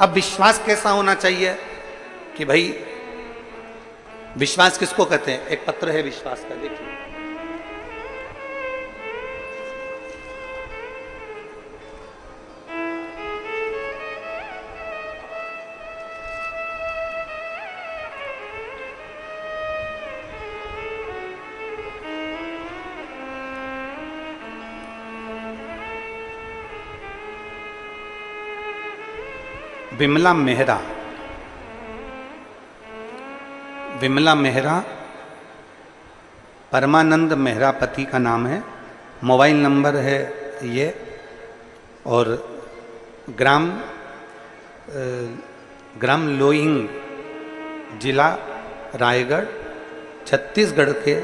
अब विश्वास कैसा होना चाहिए कि भाई, विश्वास किसको कहते हैं? एक पत्र है विश्वास का, देखिए। विमला मेहरा, विमला मेहरा परमानंद मेहरा पति का नाम है। मोबाइल नंबर है ये, और ग्राम लोइंग, जिला रायगढ़, छत्तीसगढ़ के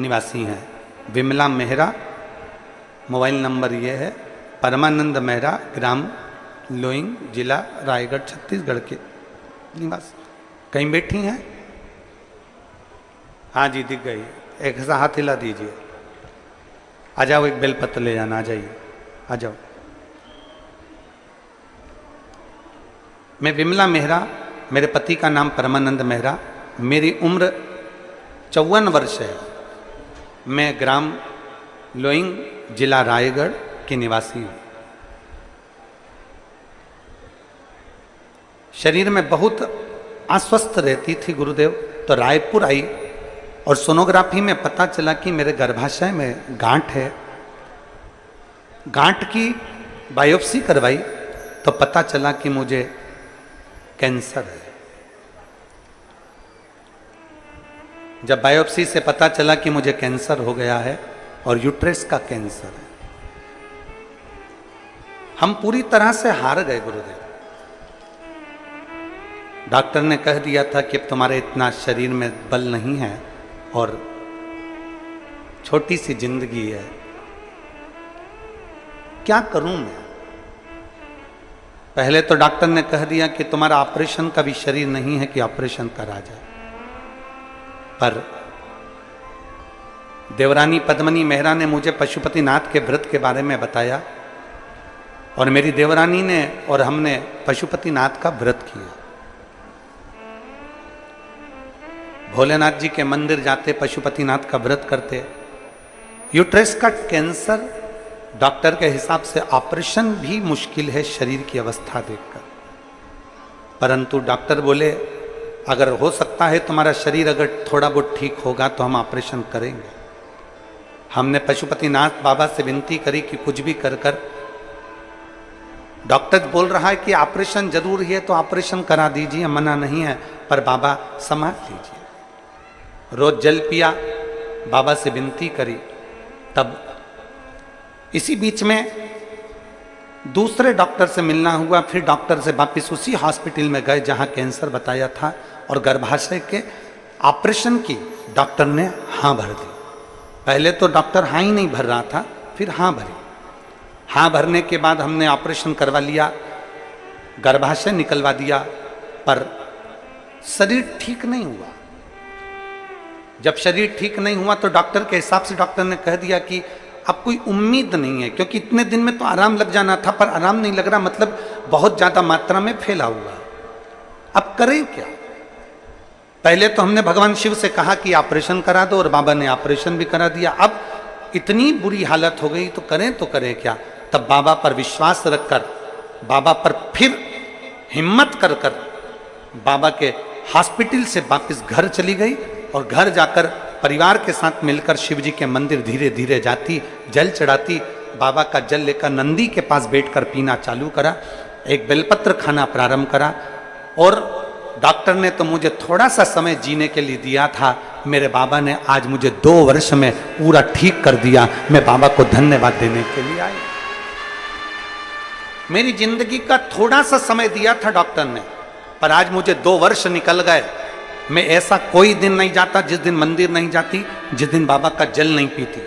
निवासी हैं। विमला मेहरा, मोबाइल नंबर ये है, परमानंद मेहरा, ग्राम लोइंग, जिला रायगढ़, छत्तीसगढ़ के निवासी। कहीं बैठी हैं? हाँ जी, दिख गई। एक ऐसा हाथ हिला दीजिए। आ जाओ, एक बेलपत्र ले जाना, आ जाइए, आ जाओ। मैं विमला मेहरा, मेरे पति का नाम परमानंद मेहरा, मेरी उम्र 54 वर्ष है। मैं ग्राम लोइंग, जिला रायगढ़ की निवासी हूँ। शरीर में बहुत अस्वस्थ रहती थी गुरुदेव, तो रायपुर आई और सोनोग्राफी में पता चला कि मेरे गर्भाशय में गांठ है। गांठ की बायोप्सी करवाई तो पता चला कि मुझे कैंसर है। जब बायोप्सी से पता चला कि मुझे कैंसर हो गया है और यूट्रस का कैंसर है, हम पूरी तरह से हार गए गुरुदेव। डॉक्टर ने कह दिया था कि अब तुम्हारे इतना शरीर में बल नहीं है और छोटी सी जिंदगी है, क्या करूं मैं? पहले तो डॉक्टर ने कह दिया कि तुम्हारा ऑपरेशन का भी शरीर नहीं है कि ऑपरेशन करा जाए, पर देवरानी पद्मनी मेहरा ने मुझे पशुपतिनाथ के व्रत के बारे में बताया और मेरी देवरानी ने और हमने पशुपतिनाथ का व्रत किया। भोलेनाथ जी के मंदिर जाते, पशुपतिनाथ का व्रत करते। यूट्रस का कैंसर, डॉक्टर के हिसाब से ऑपरेशन भी मुश्किल है शरीर की अवस्था देखकर, परंतु डॉक्टर बोले अगर हो सकता है तुम्हारा शरीर अगर थोड़ा बहुत ठीक होगा तो हम ऑपरेशन करेंगे। हमने पशुपतिनाथ बाबा से विनती करी कि कुछ भी कर कर, डॉक्टर बोल रहा है कि ऑपरेशन जरूर है तो ऑपरेशन करा दीजिए, मना नहीं है, पर बाबा संभाल लीजिए। रोज जल पिया, बाबा से विनती करी। तब इसी बीच में दूसरे डॉक्टर से मिलना हुआ, फिर डॉक्टर से वापिस उसी हॉस्पिटल में गए जहां कैंसर बताया था और गर्भाशय के ऑपरेशन की डॉक्टर ने हाँ भर दी। पहले तो डॉक्टर हाँ ही नहीं भर रहा था, फिर हाँ भरी। हाँ भरने के बाद हमने ऑपरेशन करवा लिया, गर्भाशय निकलवा दिया, पर शरीर ठीक नहीं हुआ। जब शरीर ठीक नहीं हुआ तो डॉक्टर के हिसाब से डॉक्टर ने कह दिया कि अब कोई उम्मीद नहीं है, क्योंकि इतने दिन में तो आराम लग जाना था, पर आराम नहीं लग रहा, मतलब बहुत ज्यादा मात्रा में फैला हुआ। अब करें क्या? पहले तो हमने भगवान शिव से कहा कि ऑपरेशन करा दो और बाबा ने ऑपरेशन भी करा दिया। अब इतनी बुरी हालत हो गई तो करें क्या? तब बाबा पर विश्वास रखकर, बाबा पर फिर हिम्मत कर कर बाबा के हॉस्पिटल से वापस घर चली गई और घर जाकर परिवार के साथ मिलकर शिव जी के मंदिर धीरे धीरे जाती, जल चढ़ाती। बाबा का जल लेकर नंदी के पास बैठकर पीना चालू करा, एक बेलपत्र खाना प्रारंभ करा। और डॉक्टर ने तो मुझे थोड़ा सा समय जीने के लिए दिया था, मेरे बाबा ने आज मुझे 2 वर्ष में पूरा ठीक कर दिया। मैं बाबा को धन्यवाद देने के लिए आई। मेरी जिंदगी का थोड़ा सा समय दिया था डॉक्टर ने, पर आज मुझे 2 वर्ष निकल गए। मैं ऐसा कोई दिन नहीं जाता जिस दिन मंदिर नहीं जाती, जिस दिन बाबा का जल नहीं पीती।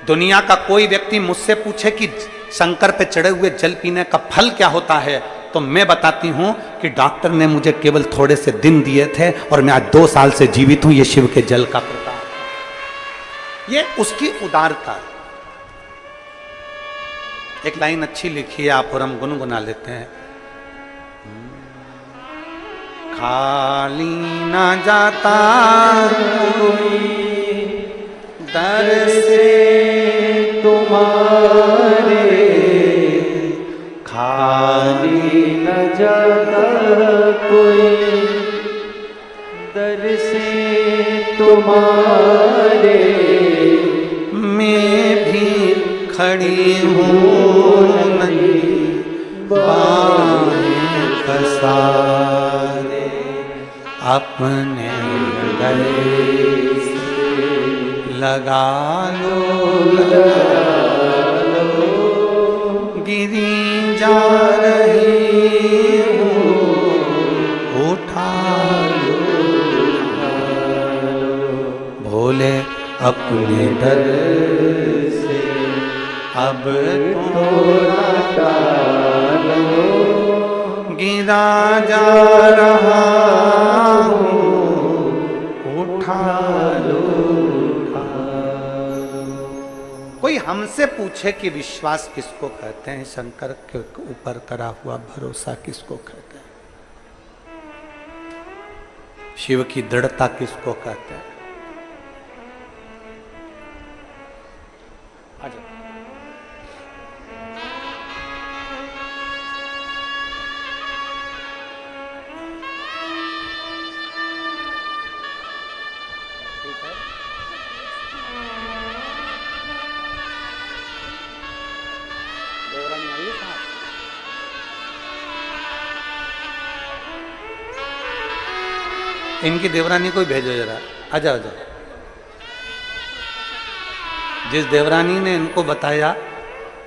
दुनिया का कोई व्यक्ति मुझसे पूछे कि शंकर पे चढ़े हुए जल पीने का फल क्या होता है, तो मैं बताती हूं कि डॉक्टर ने मुझे केवल थोड़े से दिन दिए थे और मैं आज 2 साल से जीवित हूं। ये शिव के जल का प्रताप, ये उसकी उदारता है। एक लाइन अच्छी लिखी है आप और हम गुनगुना लेते हैं। खाली न जाता कोई दर से तुम्हारे, खाली न जाता कोई दर से तुम्हारे। मैं भी खड़ी हूँ नहीं बाएं पसारे, अपने गले से लगा लो, गिरी जा रही हूँ उठा लो, भोले अपने दर से अब तो टालो, गिरा जा रहा हूँ उठा लो। कोई हमसे पूछे कि विश्वास किसको कहते हैं, शंकर के ऊपर करा हुआ भरोसा किसको कहते हैं, शिव की दृढ़ता किसको कहते हैं? इनकी देवरानी को भेजो जरा, आ जाओ जाओ। जिस देवरानी ने इनको बताया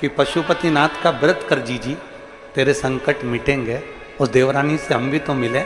कि पशुपतिनाथ का व्रत कर जीजी तेरे संकट मिटेंगे, उस देवरानी से हम भी तो मिले।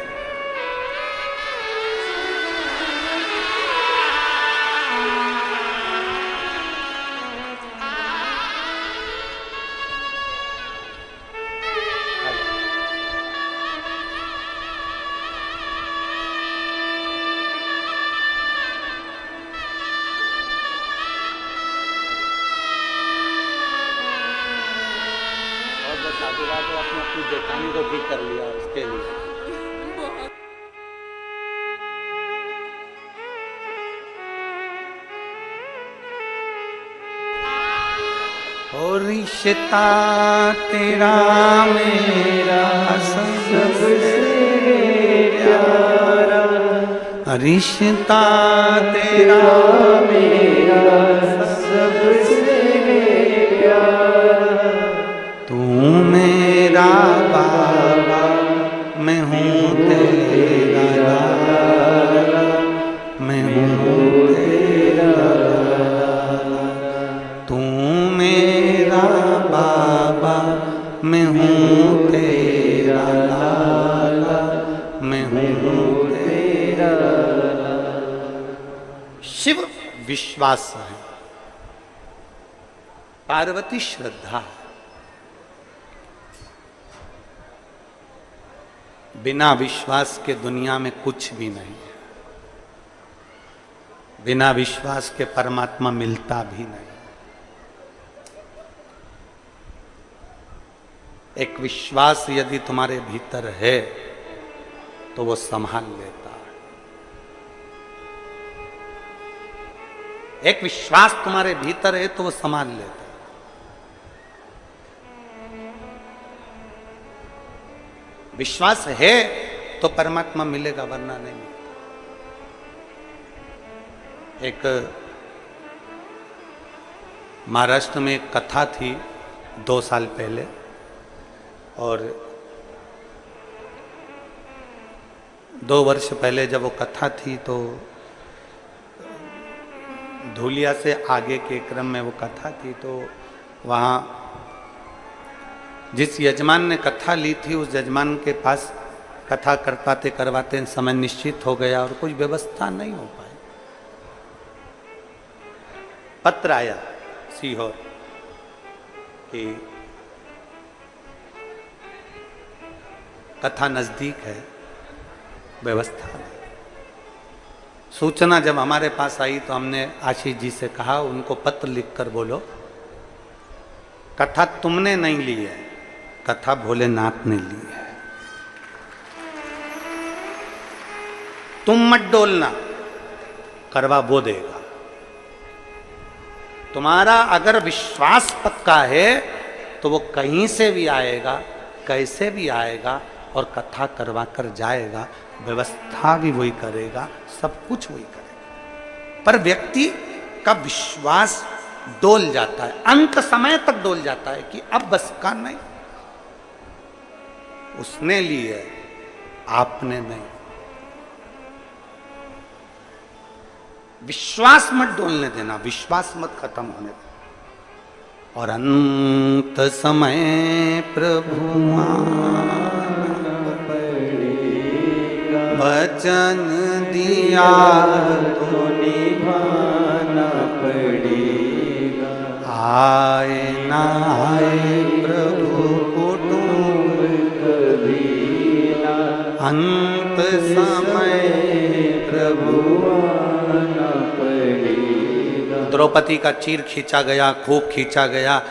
अपनी जेठानी को ठीक कर लिया उसके लिए। और रिश्ता तेरा मेरा सबसे प्यारा, रिश्ता तेरा मेरा सबसे प्यारा, तू मेरा बाबा मैं हूँ तेरा लाला, मैं हूँ तेरा लाला, तू मेरा बाबा मैं हूँ तेरा लाला, मैं हूँ तेरा लाला। शिव विश्वास है, पार्वती श्रद्धा है। बिना विश्वास के दुनिया में कुछ भी नहीं है, बिना विश्वास के परमात्मा मिलता भी नहीं। एक विश्वास यदि तुम्हारे भीतर है तो वो संभाल लेता है। एक विश्वास तुम्हारे भीतर है तो वो संभाल लेता है। विश्वास है तो परमात्मा मिलेगा, वरना नहीं मिलेगा। एक महाराष्ट्र में एक कथा थी 2 साल पहले, और 2 वर्ष पहले जब वो कथा थी तो धूलिया से आगे के क्रम में वो कथा थी, तो वहाँ जिस यजमान ने कथा ली थी उस यजमान के पास कथा करवाते करवाते समय निश्चित हो गया और कुछ व्यवस्था नहीं हो पाई। पत्र आया सीहोर कि कथा नजदीक है, व्यवस्था नहीं। सूचना जब हमारे पास आई तो हमने आशीष जी से कहा उनको पत्र लिखकर बोलो कथा तुमने नहीं ली है, कथा भोलेनाथ ने ली है। तुम मत डोलना, करवा वो देगा। तुम्हारा अगर विश्वास पक्का है तो वो कहीं से भी आएगा, कैसे भी आएगा और कथा करवा कर जाएगा। व्यवस्था भी वही करेगा, सब कुछ वही करेगा। पर व्यक्ति का विश्वास डोल जाता है, अंत समय तक डोल जाता है कि अब बस का नहीं। उसने ली है, आपने नहीं। विश्वास मत डोलने देना, विश्वास मत खत्म होने देना। और अंत समय प्रभु वचन दिया तो निभाना पड़ेगा। आए ना आए प्रभु कुटुंब कभी ना, अंत समय प्रभु आना पड़ेगा। द्रौपदी का चीर खींचा गया, खूब खींचा गया,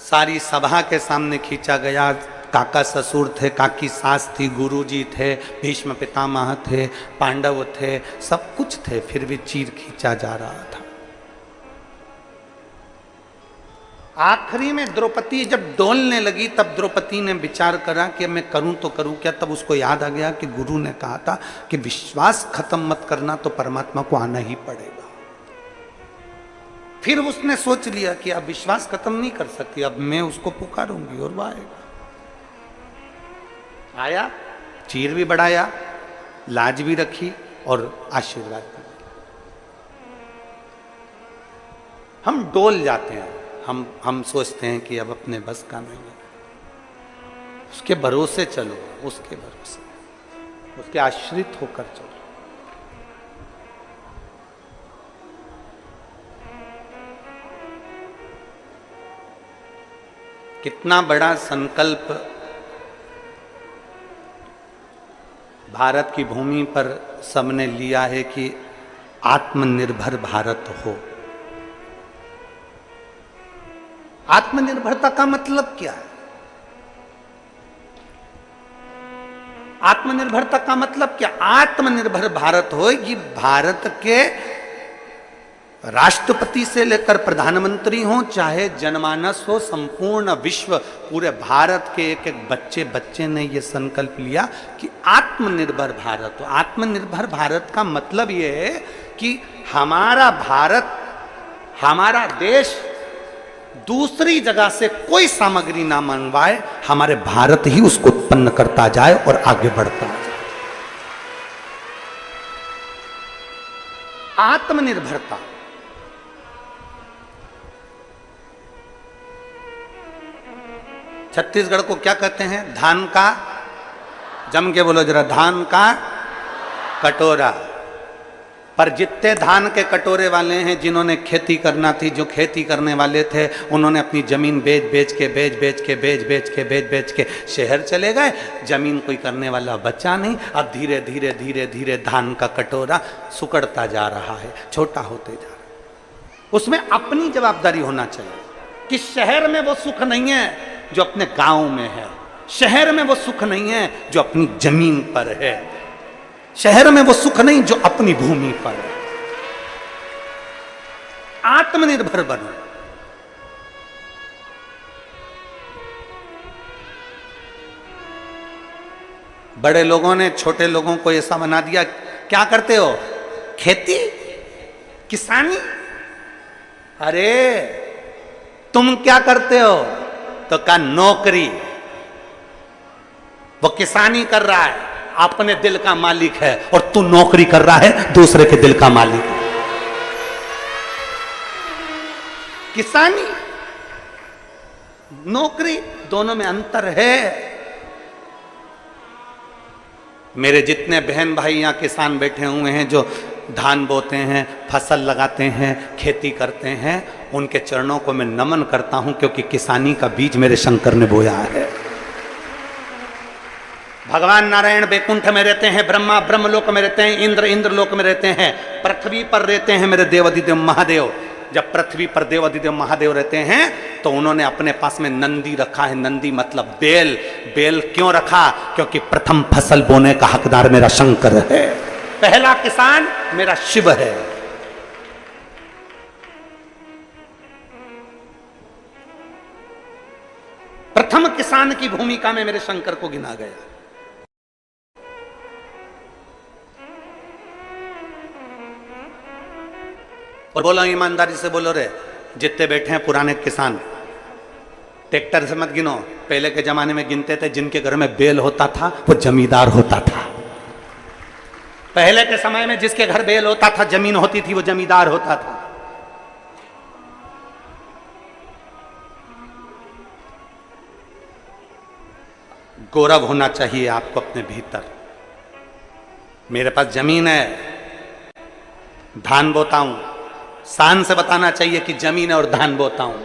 सारी सभा के सामने खींचा गया। काका ससुर थे, काकी सास थी, गुरुजी थे, भीष्म पितामह थे, पांडव थे, सब कुछ थे, फिर भी चीर खींचा जा रहा था। आखिरी में द्रौपदी जब डोलने लगी तब द्रौपदी ने विचार करा कि मैं करूं तो करूं क्या। तब उसको याद आ गया कि गुरु ने कहा था कि विश्वास खत्म मत करना, तो परमात्मा को आना ही पड़ेगा। फिर उसने सोच लिया कि अब विश्वास खत्म नहीं कर सकती, अब मैं उसको पुकारूंगी और वो आएगा। आया, चीर भी बढ़ाया, लाज भी रखी और आशीर्वाद भी। हम डोल जाते हैं, हम सोचते हैं कि अब अपने बस का नहीं है। उसके भरोसे चलो, उसके भरोसे, उसके आश्रित होकर चलो। कितना बड़ा संकल्प भारत की भूमि पर सबने लिया है कि आत्मनिर्भर भारत हो। आत्मनिर्भरता का मतलब क्या है? आत्मनिर्भरता का मतलब क्या? आत्मनिर्भर भारत हो, ये भारत के राष्ट्रपति से लेकर प्रधानमंत्री हो, चाहे जनमानस हो, संपूर्ण विश्व, पूरे भारत के एक एक बच्चे ने ये संकल्प लिया कि आत्मनिर्भर भारत हो। आत्मनिर्भर भारत का मतलब ये है कि हमारा भारत, हमारा देश दूसरी जगह से कोई सामग्री ना मंगवाए, हमारे भारत ही उसको उत्पन्न करता जाए और आगे बढ़ता जाए। आत्मनिर्भरता। छत्तीसगढ़ को क्या कहते हैं? धान का, जम के बोलो जरा, धान का कटोरा। पर जितने धान के कटोरे वाले हैं, जिन्होंने खेती करना थी, जो खेती करने वाले थे, उन्होंने अपनी जमीन बेच बेच के शहर चले गए। जमीन कोई करने वाला बचा नहीं। अब धीरे धीरे धान का कटोरा सुकड़ता जा रहा है, छोटा होते जा रहा है। उसमें अपनी जवाबदारी होना चाहिए कि शहर में वो सुख नहीं है जो अपने गांव में है, शहर में वो सुख नहीं है जो अपनी जमीन पर है, शहर में वो सुख नहीं जो अपनी भूमि पर है। आत्मनिर्भर बनो। बड़े लोगों ने छोटे लोगों को ऐसा बना दिया, क्या करते हो? खेती, किसानी। अरे तुम क्या करते हो? तो का नौकरी। वो किसानी कर रहा है, अपने दिल का मालिक है, और तू नौकरी कर रहा है, दूसरे के दिल का मालिक है। किसानी, नौकरी, दोनों में अंतर है। मेरे जितने बहन भाई यहाँ किसान बैठे हुए हैं, जो धान बोते हैं, फसल लगाते हैं, खेती करते हैं, उनके चरणों को मैं नमन करता हूं, क्योंकि किसानी का बीज मेरे शंकर ने बोया है। भगवान नारायण बैकुंठ में रहते हैं, ब्रह्मा ब्रह्मलोक में रहते हैं, इंद्र इंद्रलोक में रहते हैं, पृथ्वी पर रहते हैं मेरे देवाधिदेव महादेव। जब पृथ्वी पर देवाधिदेव महादेव रहते हैं तो उन्होंने अपने पास में नंदी रखा है। नंदी मतलब बैल। बैल क्यों रखा? क्योंकि प्रथम फसल बोने का हकदार मेरा शंकर है। पहला किसान मेरा शिव है। प्रथम किसान की भूमिका में मेरे शंकर को गिना गया। और बोलो ईमानदारी से बोलो रे, जितने बैठे हैं पुराने किसान, ट्रैक्टर से मत गिनो। पहले के जमाने में गिनते थे, जिनके घर में बैल होता था वो जमींदार होता था। पहले के समय में जिसके घर बैल होता था, जमीन होती थी, वो जमींदार होता था। गौरव होना चाहिए आपको अपने भीतर। मेरे पास जमीन है, धान बोता हूं, शान से बताना चाहिए कि जमीन है और धान बोता हूं।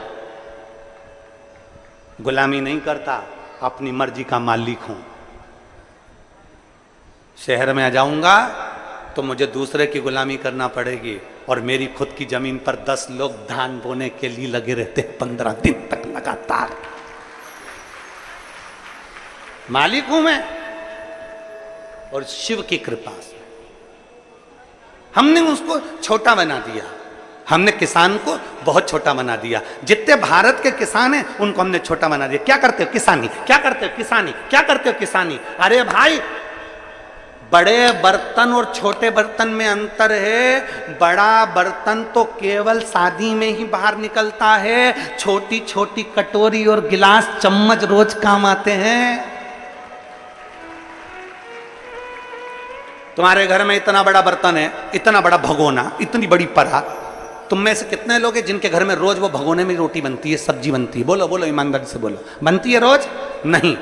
गुलामी नहीं करता, अपनी मर्जी का मालिक हूं। शहर में आ जाऊंगा तो मुझे दूसरे की गुलामी करना पड़ेगी, और मेरी खुद की जमीन पर 10 लोग धान बोने के लिए लगे रहते हैं 15 दिन तक लगातार। मालिक हूं मैं, और शिव की कृपा से हमने उसको छोटा बना दिया। हमने किसान को बहुत छोटा बना दिया। जितने भारत के किसान हैं उनको हमने छोटा बना दिया। क्या करते हो? किसानी। क्या करते हो? किसानी। क्या करते हो? किसानी। अरे भाई, बड़े बर्तन और छोटे बर्तन में अंतर है। बड़ा बर्तन तो केवल शादी में ही बाहर निकलता है, छोटी छोटी कटोरी और गिलास चम्मच रोज काम आते हैं। तुम्हारे घर में इतना बड़ा बर्तन है, इतना बड़ा भगोना, इतनी बड़ी परात, तुम में से कितने लोग हैं जिनके घर में रोज वो भगोने में रोटी बनती है, सब्जी बनती है? बोलो बोलो, ईमानदारी से बोलो। बनती है रोज? नहीं।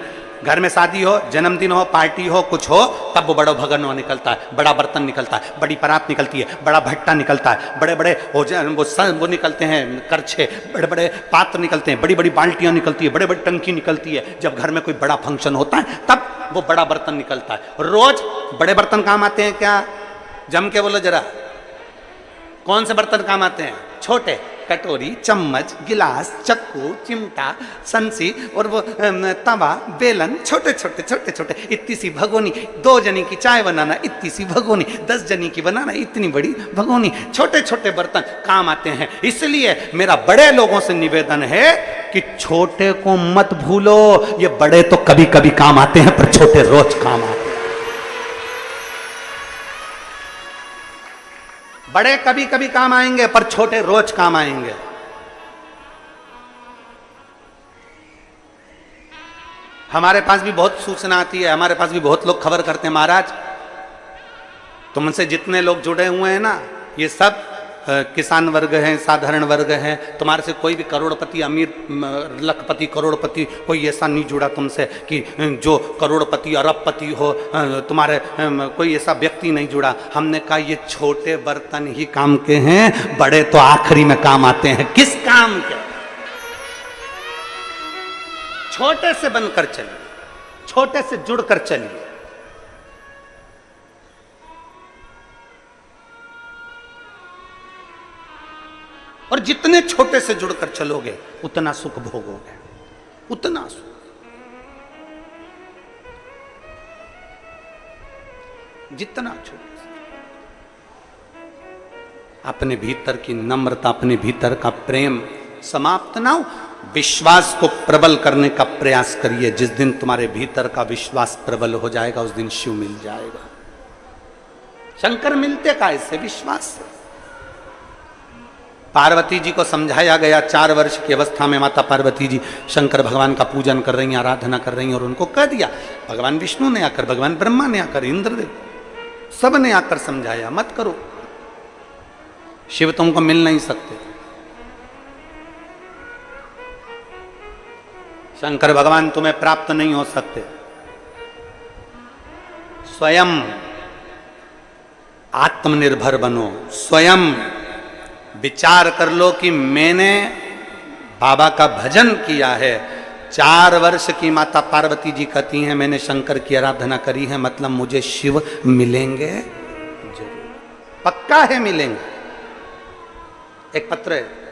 घर में शादी हो, जन्मदिन हो, पार्टी हो, कुछ हो, तब वो बड़ा भगोना निकलता है, बड़ा बर्तन निकलता है, बड़ी परात निकलती है, बड़ा भट्टा निकलता है, बड़े बड़े वो निकलते हैं करछे, बड़े बड़े पात्र निकलते हैं, बड़ी बड़ी बाल्टियां निकलती है, बड़े बड़ी टंकी निकलती है। जब घर में कोई बड़ा फंक्शन होता है तब वो बड़ा बर्तन निकलता है। रोज बड़े बर्तन काम आते हैं क्या? जम के बोलो जरा, कौन से बर्तन काम आते हैं? छोटे, कटोरी, चम्मच, गिलास, चक्कू, चिमटा, संसी और वो तवा, बेलन, छोटे छोटे छोटे छोटे, इतनी सी भगोनी। 2 जनी की चाय बनाना, इतनी सी भगोनी। 10 जनी की बनाना, इतनी बड़ी भगोनी। छोटे छोटे बर्तन काम आते हैं। इसलिए मेरा बड़े लोगों से निवेदन है कि छोटे को मत भूलो। ये बड़े तो कभी कभी काम आते हैं, पर छोटे रोज काम आते हैं। बड़े कभी कभी काम आएंगे, पर छोटे रोज काम आएंगे। हमारे पास भी बहुत सूचना आती है, हमारे पास भी बहुत लोग खबर करते हैं, महाराज तुमसे जितने लोग जुड़े हुए हैं ना, ये सब किसान वर्ग हैं, साधारण वर्ग हैं। तुम्हारे से कोई भी करोड़पति, अमीर, लखपति, करोड़पति कोई ऐसा नहीं जुड़ा तुमसे कि जो करोड़पति, अरबपति हो। तुम्हारे कोई ऐसा व्यक्ति नहीं जुड़ा। हमने कहा ये छोटे बर्तन ही काम के हैं, बड़े तो आखिरी में काम आते हैं। किस काम के? छोटे से बनकर चलिए, छोटे से जुड़कर चलिए। और जितने छोटे से जुड़कर चलोगे उतना सुख भोगोगे, उतना सुख। जितना छोटे से। अपने भीतर की नम्रता, अपने भीतर का प्रेम समाप्त ना हो। विश्वास को प्रबल करने का प्रयास करिए। जिस दिन तुम्हारे भीतर का विश्वास प्रबल हो जाएगा, उस दिन शिव मिल जाएगा। शंकर मिलते का इससे? विश्वास से। पार्वती जी को समझाया गया, 4 वर्ष की अवस्था में माता पार्वती जी शंकर भगवान का पूजन कर रही हैं, आराधना कर रही हैं, और उनको कह दिया, भगवान विष्णु ने आकर, भगवान ब्रह्मा ने आकर, इंद्रदेव सब ने आकर समझाया, मत करो, शिव तुमको मिल नहीं सकते। शंकर भगवान तुम्हें प्राप्त नहीं हो सकते। स्वयं आत्मनिर्भर बनो, स्वयं विचार कर लो कि मैंने बाबा का भजन किया है। 4 वर्ष की माता पार्वती जी कहती हैं मैंने शंकर की आराधना करी है, मतलब मुझे शिव मिलेंगे जरूर, पक्का है मिलेंगे। एक पत्र है,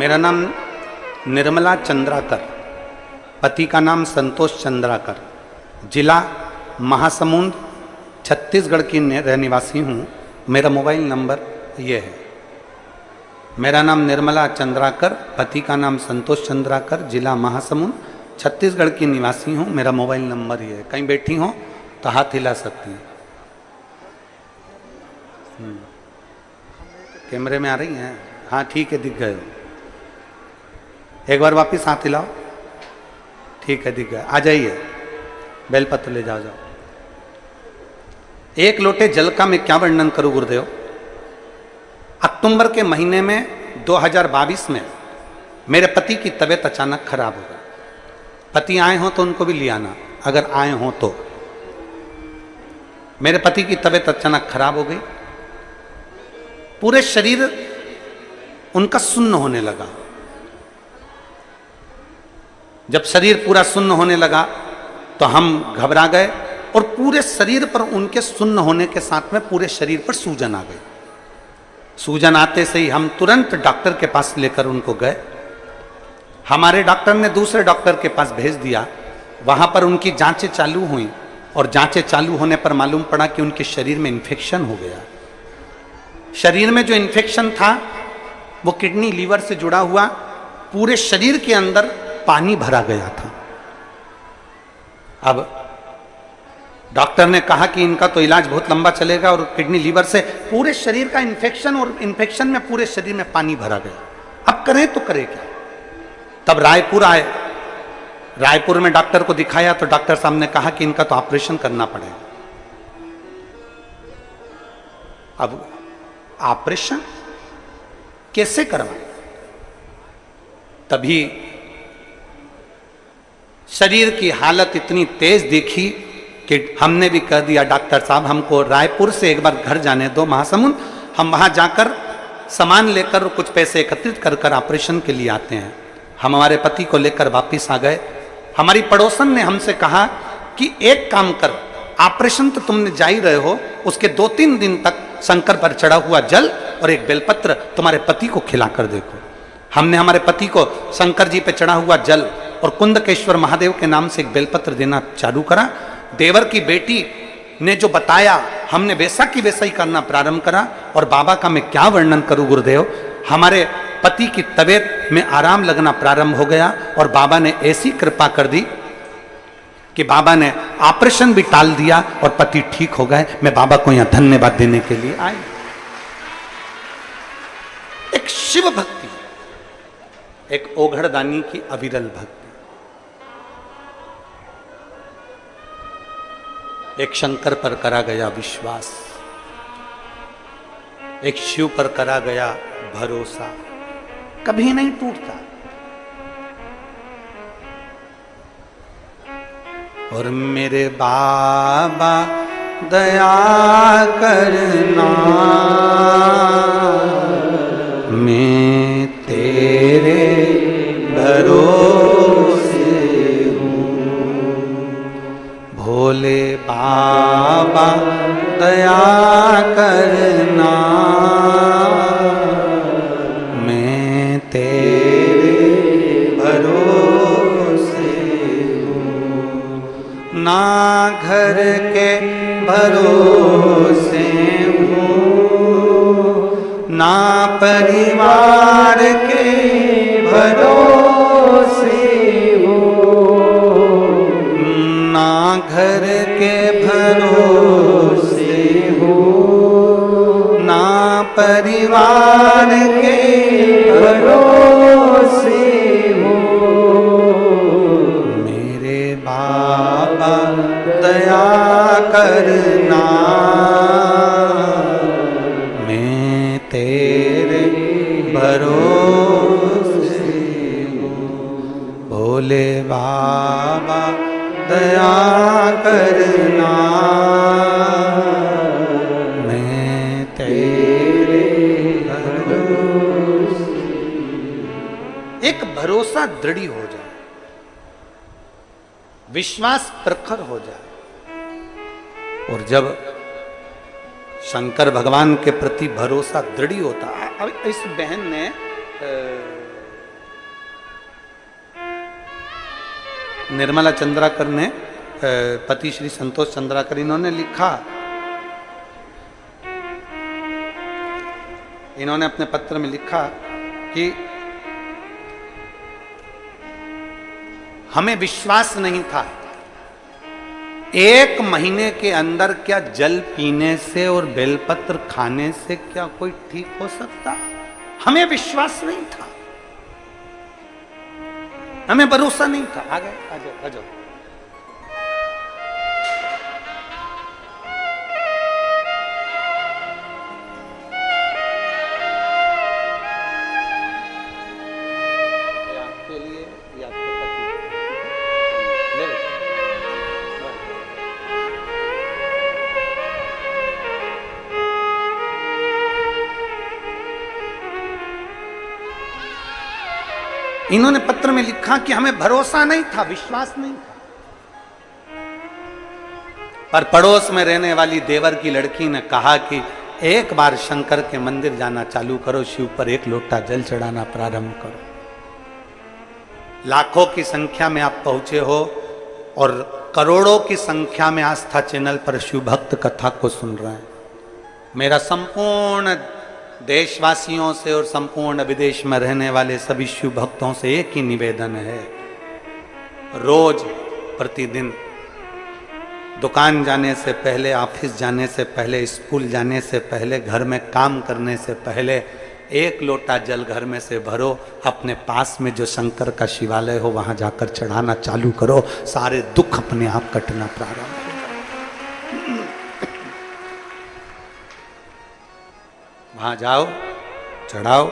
मेरा नाम निर्मला चंद्राकर, पति का नाम संतोष चंद्राकर, जिला महासमुंद, छत्तीसगढ़ की रहनिवासी हूँ। मेरा मोबाइल नंबर ये है। मेरा नाम निर्मला चंद्राकर, पति का नाम संतोष चंद्राकर, जिला महासमुंद, छत्तीसगढ़ की निवासी हूँ। मेरा मोबाइल नंबर ये है। कहीं बैठी हो तो हाथ हिला सकती हैं। कैमरे में आ रही हैं? हाँ ठीक है, दिख गए हो। एक बार वापस हाथ हिलाओ। ठीक है, दिख गया। आ जाइए, बेलपत्र ले जाओ। जाओ। एक लोटे जल का मैं क्या वर्णन करूं गुरुदेव। अक्टूबर के महीने में 2022 में मेरे पति की तबीयत अचानक खराब हो गई। पति आए हो तो उनको भी ले आना, अगर आए हो तो। मेरे पति की तबीयत अचानक खराब हो गई। पूरे शरीर उनका सुन्न होने लगा। जब शरीर पूरा सुन्न होने लगा तो हम घबरा गए और पूरे शरीर पर उनके सुन्न होने के साथ में पूरे शरीर पर सूजन आ गई। सूजन आते से ही हम तुरंत डॉक्टर के पास लेकर उनको गए। हमारे डॉक्टर ने दूसरे डॉक्टर के पास भेज दिया। वहां पर उनकी जांचें चालू हुई और जांचें चालू होने पर मालूम पड़ा कि उनके शरीर में इन्फेक्शन हो गया। शरीर में जो इन्फेक्शन था वो किडनी लीवर से जुड़ा हुआ, पूरे शरीर के अंदर पानी भरा गया था। अब डॉक्टर ने कहा कि इनका तो इलाज बहुत लंबा चलेगा और किडनी लीवर से पूरे शरीर का इन्फेक्शन, और इन्फेक्शन में पूरे शरीर में पानी भरा गया। अब करें तो करें क्या। तब रायपुर आए। रायपुर में डॉक्टर को दिखाया तो डॉक्टर साहब ने कहा कि इनका तो ऑपरेशन करना पड़ेगा। अब ऑपरेशन कैसे करवाएं। तभी शरीर की हालत इतनी तेज देखी कि हमने भी कह दिया, डॉक्टर साहब हमको रायपुर से एक बार घर जाने दो महासमुंद, हम वहां जाकर सामान लेकर कुछ पैसे एकत्रित कर कर ऑपरेशन के लिए आते हैं। हम हमारे पति को लेकर वापिस आ गए। हमारी पड़ोसन ने हमसे कहा कि एक काम कर, ऑपरेशन तो तुमने जा ही रहे हो, उसके 2-3 दिन तक शंकर पर चढ़ा हुआ जल और एक बेलपत्र तुम्हारे पति को खिलाकर देखो। हमने हमारे पति को शंकर जी पे चढ़ा हुआ जल और कुंदकेश्वर महादेव के नाम से एक बेलपत्र देना चालू करा। देवर की बेटी ने जो बताया हमने वैसा की वैसा ही करना प्रारंभ करा। और बाबा का मैं क्या वर्णन करूं गुरुदेव, हमारे पति की तबीयत में आराम लगना प्रारंभ हो गया और बाबा ने ऐसी कृपा कर दी कि बाबा ने ऑपरेशन भी टाल दिया और पति ठीक हो गए। मैं बाबा को यहां धन्यवाद देने के लिए आई। एक शिव भक्ति, एक ओघड़दानी की अविरल भक्ति, एक शंकर पर करा गया विश्वास, एक शिव पर करा गया भरोसा, कभी नहीं टूटता। और मेरे बाबा दया करना, मैं तेरे भरोसे हूँ। भोले बाबा दया करना, मैं तेरे भरोसे हूँ। ना घर के भरोसे हूँ, ना परिवार के भरोसे हूँ, ना घर के भरोसे हूँ, ना परिवार के भरोसे हूँ। मेरे बाबा दया करना, मैं तेरे भरोसे हूँ। भोले बाबा दया करना, मैं तेरे भरोसे। एक भरोसा दृढ़ हो जाए, विश्वास प्रखर हो जाए। और जब शंकर भगवान के प्रति भरोसा दृढ़ होता है। अब इस बहन ने निर्मला चंद्राकर ने पति श्री संतोष चंद्राकर, इन्होंने लिखा, इन्होंने अपने पत्र में लिखा कि हमें विश्वास नहीं था 1 महीने के अंदर क्या जल पीने से और बेलपत्र खाने से क्या कोई ठीक हो सकता। हमें विश्वास नहीं था, हमें भरोसा नहीं था। आ गए, आ जाओ, आ जाओ। आपके लिए या आपके पति ले लो। इन्होंने पत्र में लिखा कि हमें भरोसा नहीं था, विश्वास नहीं था। पर पड़ोस में रहने वाली देवर की लड़की ने कहा कि एक बार शंकर के मंदिर जाना चालू करो, शिव पर 1 लोटा जल चढ़ाना प्रारंभ करो। लाखों की संख्या में आप पहुंचे हो और करोड़ों की संख्या में आस्था चैनल पर शिव भक्त कथा को सुन रहे हैं। मेरा संपूर्ण देशवासियों से और संपूर्ण विदेश में रहने वाले सभी शिव भक्तों से एक ही निवेदन है, रोज प्रतिदिन दुकान जाने से पहले, ऑफिस जाने से पहले, स्कूल जाने से पहले, घर में काम करने से पहले 1 लोटा जल घर में से भरो, अपने पास में जो शंकर का शिवालय हो वहां जाकर चढ़ाना चालू करो, सारे दुख अपने आप कटना प्रारंभ हो। वहां जाओ, चढ़ाओ,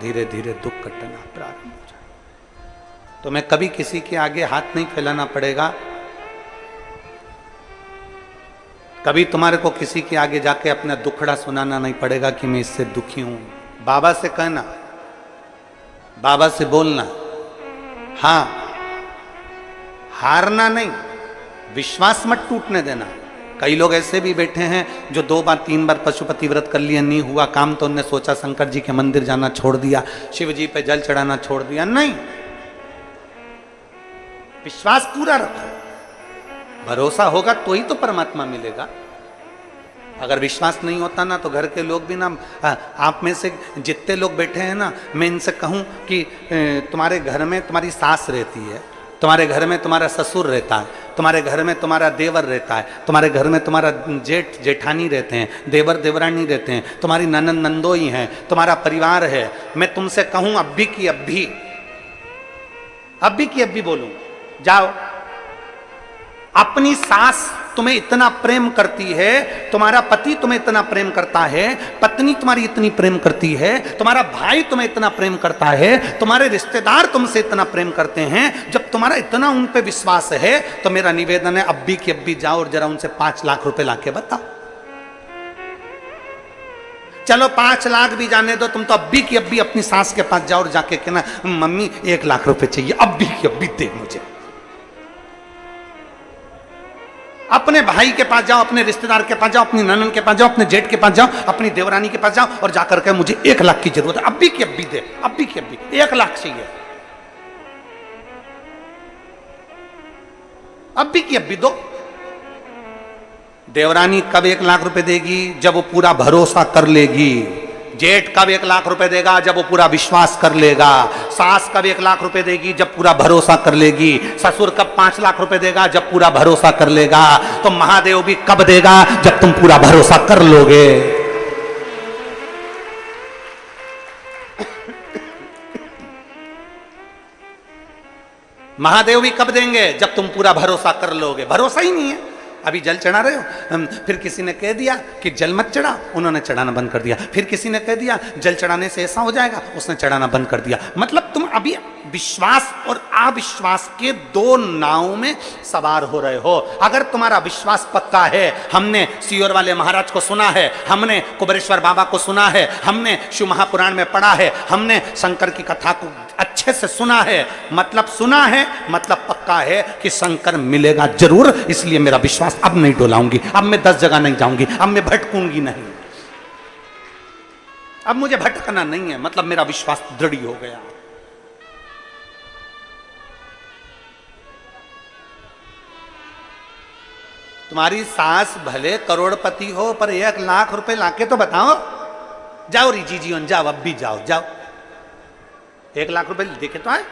धीरे धीरे दुख कटना प्रारंभ हो जाए। तो मैं कभी किसी के आगे हाथ नहीं फैलाना पड़ेगा, कभी तुम्हारे को किसी के आगे जाके अपना दुखड़ा सुनाना नहीं पड़ेगा कि मैं इससे दुखी हूं। बाबा से कहना, बाबा से बोलना, हां, हारना नहीं, विश्वास मत टूटने देना। कई लोग ऐसे भी बैठे हैं जो 2 बार 3 बार पशुपति व्रत कर लिया, नहीं हुआ काम तो उन्होंने सोचा शंकर जी के मंदिर जाना छोड़ दिया, शिव जी पे जल चढ़ाना छोड़ दिया। नहीं, विश्वास पूरा रखो, भरोसा होगा तो ही तो परमात्मा मिलेगा। अगर विश्वास नहीं होता ना तो घर के लोग भी ना, आप में से जितने लोग बैठे हैं ना, मैं इनसे कहूं कि तुम्हारे घर में तुम्हारी सास रहती है, तुम्हारे घर में तुम्हारा ससुर रहता है, तुम्हारे घर में तुम्हारा देवर रहता है, तुम्हारे घर में तुम्हारा जेठ जेठानी रहते हैं, देवर देवरानी रहते हैं, तुम्हारी ननंद नंदोई हैं, तुम्हारा परिवार है। मैं तुमसे कहूं अब भी की अब भी बोलूं, जाओ, अपनी सास तुम्हें इतना प्रेम करती है, तुम्हारा पति तुम्हें इतना प्रेम करता है, पत्नी तुम्हारी इतनी प्रेम करती है, तुम्हारा भाई तुम्हें इतना प्रेम करता है, तुम्हारे रिश्तेदार तुमसे इतना प्रेम करते हैं, जब तुम्हारा इतना उन पे विश्वास है तो मेरा निवेदन है अब भी जाओ और जरा उनसे 5 लाख रुपए लाके बताओ। चलो 5 लाख भी जाने दो, तुम तो अब भी अपनी सास के पास जाओ और जाके कहना मम्मी 1 लाख रुपए चाहिए, अब भी दे मुझे। अपने भाई के पास जाओ, अपने रिश्तेदार के पास जाओ, अपनी ननन के पास जाओ, अपने जेठ के पास जाओ, अपनी देवरानी के पास जाओ और जाकर के मुझे 1 लाख की जरूरत है, अब भी दे, अब भी 1 लाख चाहिए, अब भी दो। देवरानी कब 1 लाख रुपए देगी? जब वो पूरा भरोसा कर लेगी। जेठ कब 1 लाख रुपए देगा? जब वो पूरा विश्वास कर लेगा। सास कब 1 लाख रुपए देगी? जब पूरा भरोसा कर लेगी। ससुर कब 5 लाख रुपए देगा? जब पूरा भरोसा कर लेगा। तो महादेव भी कब देगा? जब तुम पूरा भरोसा कर लोगे। महादेव भी कब देंगे? जब तुम पूरा भरोसा कर लोगे। भरोसा ही नहीं है। अभी जल चढ़ा रहे हो, फिर किसी ने कह दिया कि जल मत चढ़ा, उन्होंने चढ़ाना बंद कर दिया। फिर किसी ने कह दिया जल चढ़ाने से ऐसा हो जाएगा, उसने चढ़ाना बंद कर दिया। मतलब तुम अभी विश्वास और अविश्वास के 2 नाव में सवार हो रहे हो। अगर तुम्हारा विश्वास पक्का है, हमने सियोर वाले महाराज को सुना है, हमने कुबेरेश्वर बाबा को सुना है, हमने शिव महापुराण में पढ़ा है, हमने शंकर की कथा को अच्छे से सुना है, मतलब सुना है, मतलब पक्का है कि शंकर मिलेगा जरूर। इसलिए मेरा विश्वास अब नहीं डोलाऊंगी, अब मैं 10 जगह नहीं जाऊंगी, अब मैं भटकूंगी नहीं, अब मुझे भटकना नहीं है। मतलब मेरा विश्वास दृढ़ हो गया। तुम्हारी सास भले करोड़पति हो, पर 1 लाख रुपए लाके तो बताओ। जाओ रिजी जीवन, जाओ, अब भी जाओ, जाओ, 1 लाख रुपए देखे तो आए।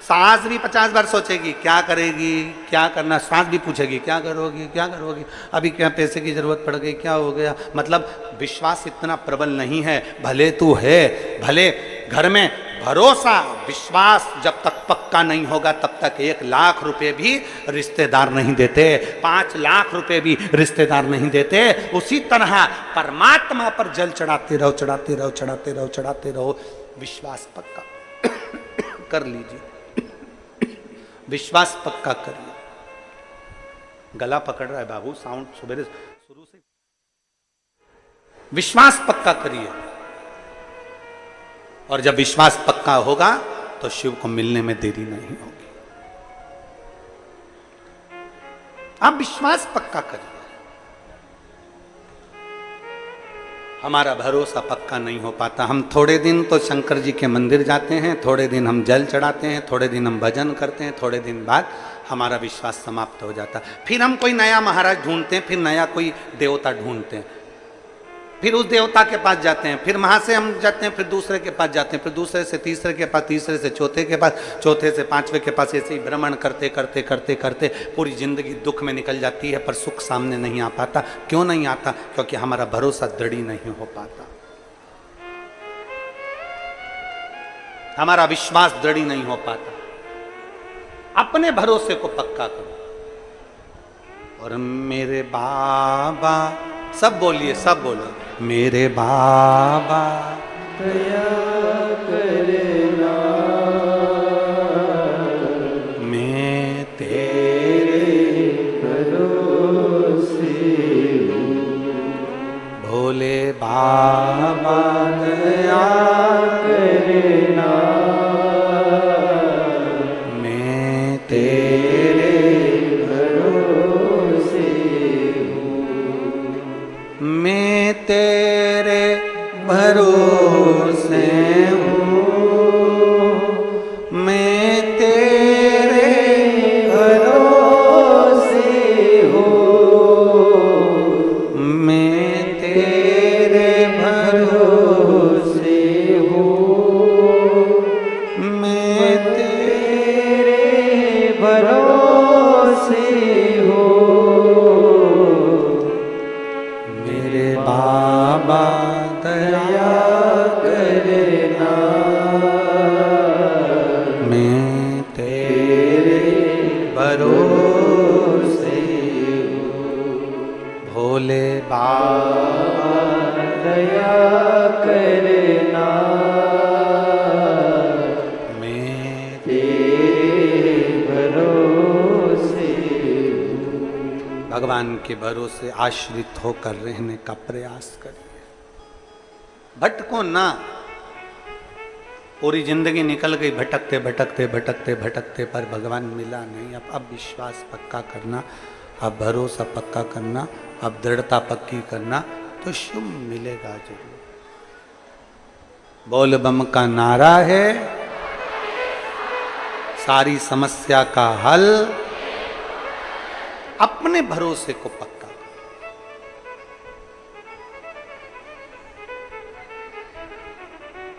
सास भी 50 बार सोचेगी क्या करेगी, क्या करना। सास भी पूछेगी क्या करोगी, क्या करोगी, अभी क्या पैसे की जरूरत पड़ गई, क्या हो गया। मतलब विश्वास इतना प्रबल नहीं है। भले तू है, भले घर में भरोसा विश्वास जब तक पक्का नहीं होगा तब तक 1 लाख रुपए भी रिश्तेदार नहीं देते, 5 लाख रुपए भी रिश्तेदार नहीं देते। उसी तरह परमात्मा पर जल चढ़ाते रहो, चढ़ाते रहो, चढ़ाते रहो, चढ़ाते रहो। विश्वास पक्का कर लीजिए, विश्वास पक्का करिए। गला पकड़ रहा है बाबू, साउंड सुबह शुरू से। विश्वास पक्का करिए, और जब विश्वास पक्का होगा तो शिव को मिलने में देरी नहीं होगी। आप विश्वास पक्का करिए। हमारा भरोसा पक्का नहीं हो पाता। हम थोड़े दिन तो शंकर जी के मंदिर जाते हैं, थोड़े दिन हम जल चढ़ाते हैं, थोड़े दिन हम भजन करते हैं, थोड़े दिन बाद हमारा विश्वास समाप्त हो जाता है। फिर हम कोई नया महाराज ढूंढते हैं, फिर नया कोई देवता ढूंढते हैं, फिर उस देवता के पास जाते हैं, फिर वहां से हम जाते हैं, फिर दूसरे के पास जाते हैं, फिर दूसरे से तीसरे के पास, तीसरे से चौथे के पास, चौथे से पांचवे के पास। ऐसे ही भ्रमण करते करते करते करते पूरी जिंदगी दुख में निकल जाती है, पर सुख सामने नहीं आ पाता। क्यों नहीं आता? क्योंकि हमारा भरोसा दृढ़ नहीं हो पाता, हमारा विश्वास दृढ़ नहीं हो पाता। अपने भरोसे को पक्का करो। और मेरे बाबा, सब बोलिए, सब बोलो, मेरे बाबा दया करना, मैं तेरे भरोसे हूँ। भोले बाबा दया करना, मैं तेरे भरोसे हूँ। मैं तेरे भरोसे हूँ, मैं तेरे भरोसे हूँ, मैं तेरे भरोसे हूँ, मैं तेरे भरोसे हूँ। मेरे बाबा दया करना, मैं तेरे भरोसे भोले बाबा दया करना, मैं तेरे भरोसे। भगवान के भरोसे आश्रित होकर रहने का प्रयास करिए। भटको ना। पूरी जिंदगी निकल गई भटकते भटकते भटकते भटकते, पर भगवान मिला नहीं। अब विश्वास पक्का करना, अब भरोसा पक्का करना, अब दृढ़ता पक्की करना, तो शिव मिलेगा जरूर। बोल बम का नारा है, सारी समस्या का हल। अपने भरोसे को पक्का करो।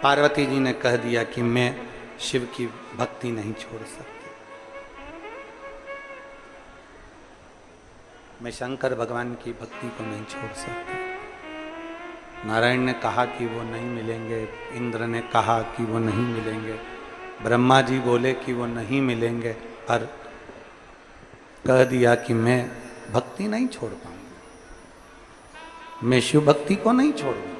पार्वती जी ने कह दिया कि मैं शिव की भक्ति नहीं छोड़ सकती, मैं शंकर भगवान की भक्ति को नहीं छोड़ सकती। नारायण ने कहा कि वो नहीं मिलेंगे, इंद्र ने कहा कि वो नहीं मिलेंगे, ब्रह्मा जी बोले कि वो नहीं मिलेंगे, पर कह दिया कि मैं भक्ति नहीं छोड़ पाऊंगा, मैं शिव भक्ति को नहीं छोड़ूंगा।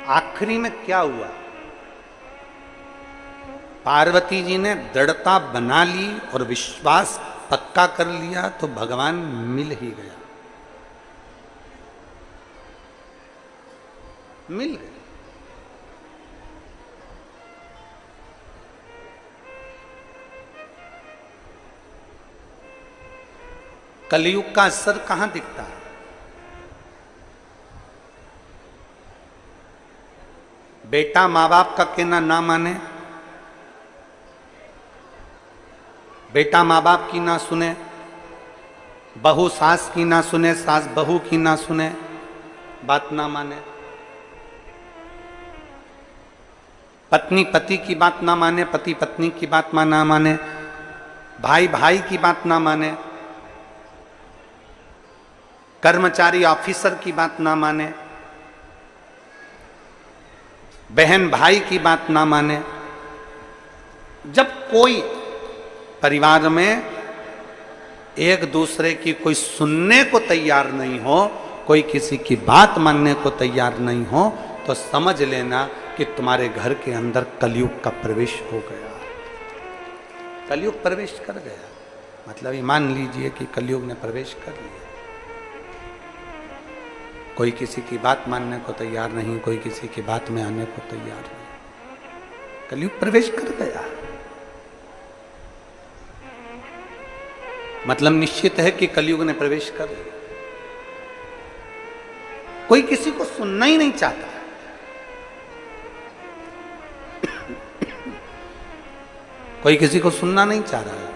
आखिरी में क्या हुआ? पार्वती जी ने दृढ़ता बना ली और विश्वास पक्का कर लिया, तो भगवान मिल ही गया, मिल गया। कलयुग का असर कहां दिखता है? बेटा माँ बाप का कहना ना माने, बेटा माँ बाप की ना सुने, बहू सास की ना सुने, सास बहू की ना सुने, बात ना माने, पत्नी पति की बात ना माने, पति पत्नी की बात ना माने, भाई भाई की बात ना माने, कर्मचारी ऑफिसर की बात ना माने, बहन भाई की बात ना माने। जब कोई परिवार में एक दूसरे की कोई सुनने को तैयार नहीं हो, कोई किसी की बात मानने को तैयार नहीं हो, तो समझ लेना कि तुम्हारे घर के अंदर कलयुग का प्रवेश हो गया। कलयुग प्रवेश कर गया, मतलब ये मान लीजिए कि कलयुग ने प्रवेश कर लिया। कोई किसी की बात मानने को तैयार नहीं, कोई किसी की बात में आने को तैयार नहीं, कलयुग प्रवेश कर गया। मतलब निश्चित है कि कलयुग ने प्रवेश कर लिया। कोई किसी को सुनना ही नहीं चाहता। कोई किसी को सुनना नहीं चाह रहा है।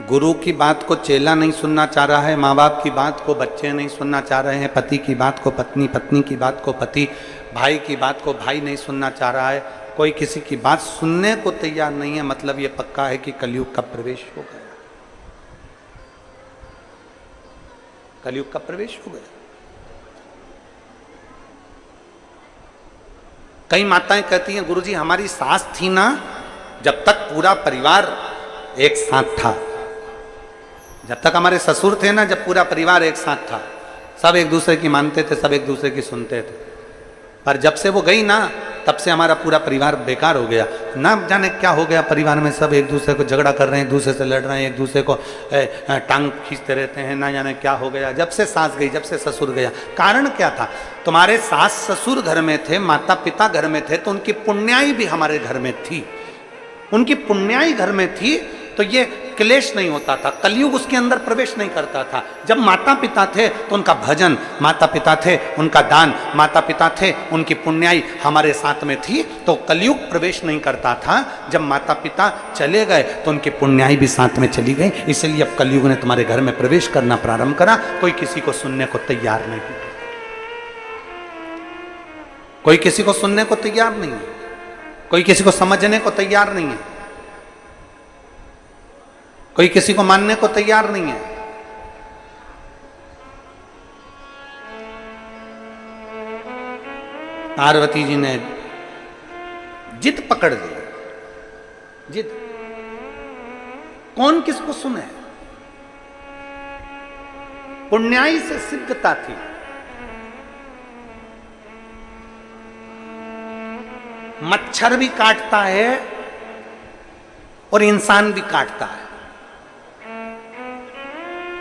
गुरु की बात को चेला नहीं सुनना चाह रहा है, माँ बाप की बात को बच्चे नहीं सुनना चाह रहे हैं, पति की बात को पत्नी, पत्नी की बात को पति, भाई की बात को भाई नहीं सुनना चाह रहा है। कोई किसी की बात सुनने को तैयार नहीं है। मतलब ये पक्का है कि कलयुग का प्रवेश हो गया। कलयुग का प्रवेश हो गया। कई माताएं कहती हैं, गुरुजी हमारी सास थी ना, जब तक पूरा परिवार एक साथ था, जब तक हमारे ससुर थे ना, जब पूरा परिवार एक साथ था, सब एक दूसरे की मानते थे, सब एक दूसरे की सुनते थे। पर जब से वो गई ना, तब से हमारा पूरा परिवार बेकार हो गया। ना जाने क्या हो गया परिवार में, सब एक दूसरे को झगड़ा कर रहे हैं, एक दूसरे से लड़ रहे हैं, एक दूसरे को टांग खींचते रहते हैं। ना जाने क्या हो गया जब से सास गई, जब से ससुर गया। कारण क्या था? तुम्हारे सास ससुर घर में थे, माता पिता घर में थे, तो उनकी पुण्याई भी हमारे घर में थी। उनकी पुण्याई घर में थी तो ये क्लेश नहीं होता था, कलयुग उसके अंदर प्रवेश नहीं करता था। जब माता पिता थे तो उनका भजन, माता पिता थे उनका दान, माता पिता थे उनकी पुण्याई हमारे साथ में थी, तो कलयुग प्रवेश नहीं करता था। जब माता पिता चले गए तो उनकी पुण्याई भी साथ में चली गई। इसलिए अब कलयुग ने तुम्हारे घर में प्रवेश करना प्रारंभ करा। कोई किसी को सुनने को तैयार नहीं, कोई किसी को सुनने को तैयार नहीं है, कोई किसी को समझने को तैयार नहीं है, कोई किसी को मानने को तैयार नहीं है। पार्वती जी ने जिद पकड़ ली। जिद, कौन किसको सुने? पुण्याई से सिद्धता थी। मच्छर भी काटता है और इंसान भी काटता है।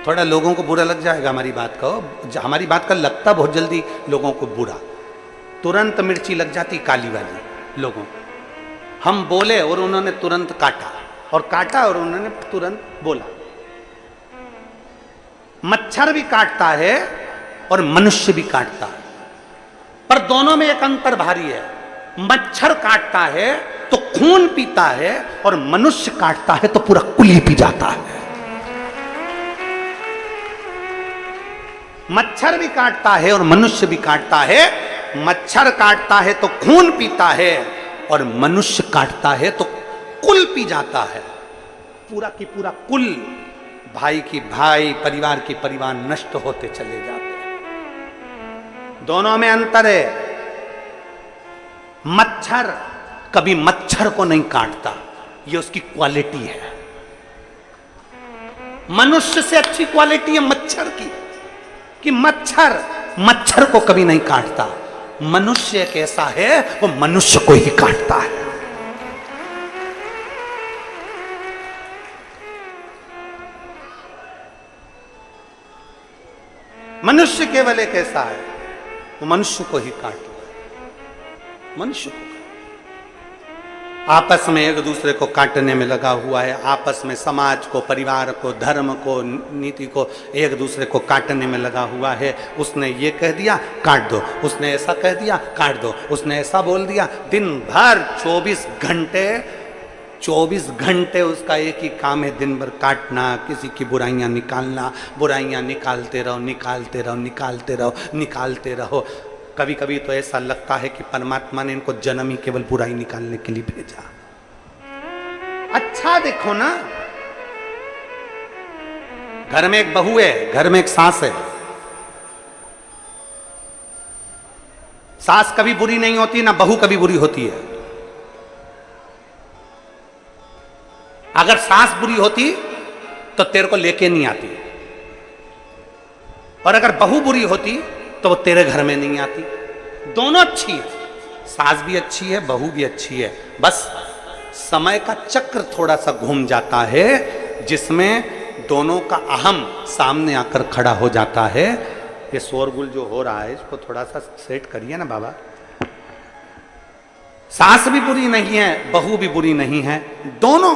थोड़ा लोगों को बुरा लग जाएगा हमारी बात का, हमारी बात का लगता बहुत जल्दी लोगों को बुरा, तुरंत मिर्ची लग जाती काली वाली लोगों को। हम बोले और उन्होंने तुरंत काटा, और काटा और उन्होंने तुरंत बोला। मच्छर भी काटता है और मनुष्य भी काटता है, पर दोनों में एक अंतर भारी है। मच्छर काटता है तो खून पीता है, और मनुष्य काटता है तो पूरा कुली पी जाता है। मच्छर भी काटता है और मनुष्य भी काटता है। मच्छर काटता है तो खून पीता है, और मनुष्य काटता है तो कुल पी जाता है। पूरा की पूरा कुल, भाई की भाई, परिवार की परिवार नष्ट होते चले जाते हैं। दोनों में अंतर है। मच्छर कभी मच्छर को नहीं काटता, ये उसकी क्वालिटी है। मनुष्य से अच्छी क्वालिटी है मच्छर की, कि मच्छर को कभी नहीं काटता। मनुष्य एक ऐसा है, वो मनुष्य को ही काटता है। मनुष्य केवल एक ऐसा है, वो मनुष्य को ही काटता है। मनुष्य को आपस में एक दूसरे को काटने में लगा हुआ है। आपस में समाज को, परिवार को, धर्म को, नीति को एक दूसरे को काटने में लगा हुआ है। उसने ये कह दिया काट दो, उसने ऐसा कह दिया काट दो, उसने ऐसा बोल दिया। दिन भर 24 घंटे 24 घंटे उसका एक ही काम है, दिन भर काटना, किसी की बुराइयां निकालना, बुराइयां निकालते रहो, निकालते रहो, निकालते रहो, निकालते रहो। कभी कभी तो ऐसा लगता है कि परमात्मा ने इनको जन्म ही केवल बुराई निकालने के लिए भेजा। अच्छा देखो ना, घर में एक बहू है, घर में एक सास है। सास कभी बुरी नहीं होती, ना बहू कभी बुरी होती है। अगर सास बुरी होती तो तेरे को लेके नहीं आती, और अगर बहू बुरी होती तो वो तेरे घर में नहीं आती। दोनों अच्छी है, सास भी अच्छी है, बहू भी अच्छी है। बस समय का चक्र थोड़ा सा घूम जाता है, जिसमें दोनों का अहम सामने आकर खड़ा हो जाता है। ये शोरगुल जो हो रहा है, इसको थोड़ा सा सेट करिए ना बाबा। सास भी बुरी नहीं है, बहू भी बुरी नहीं है, दोनों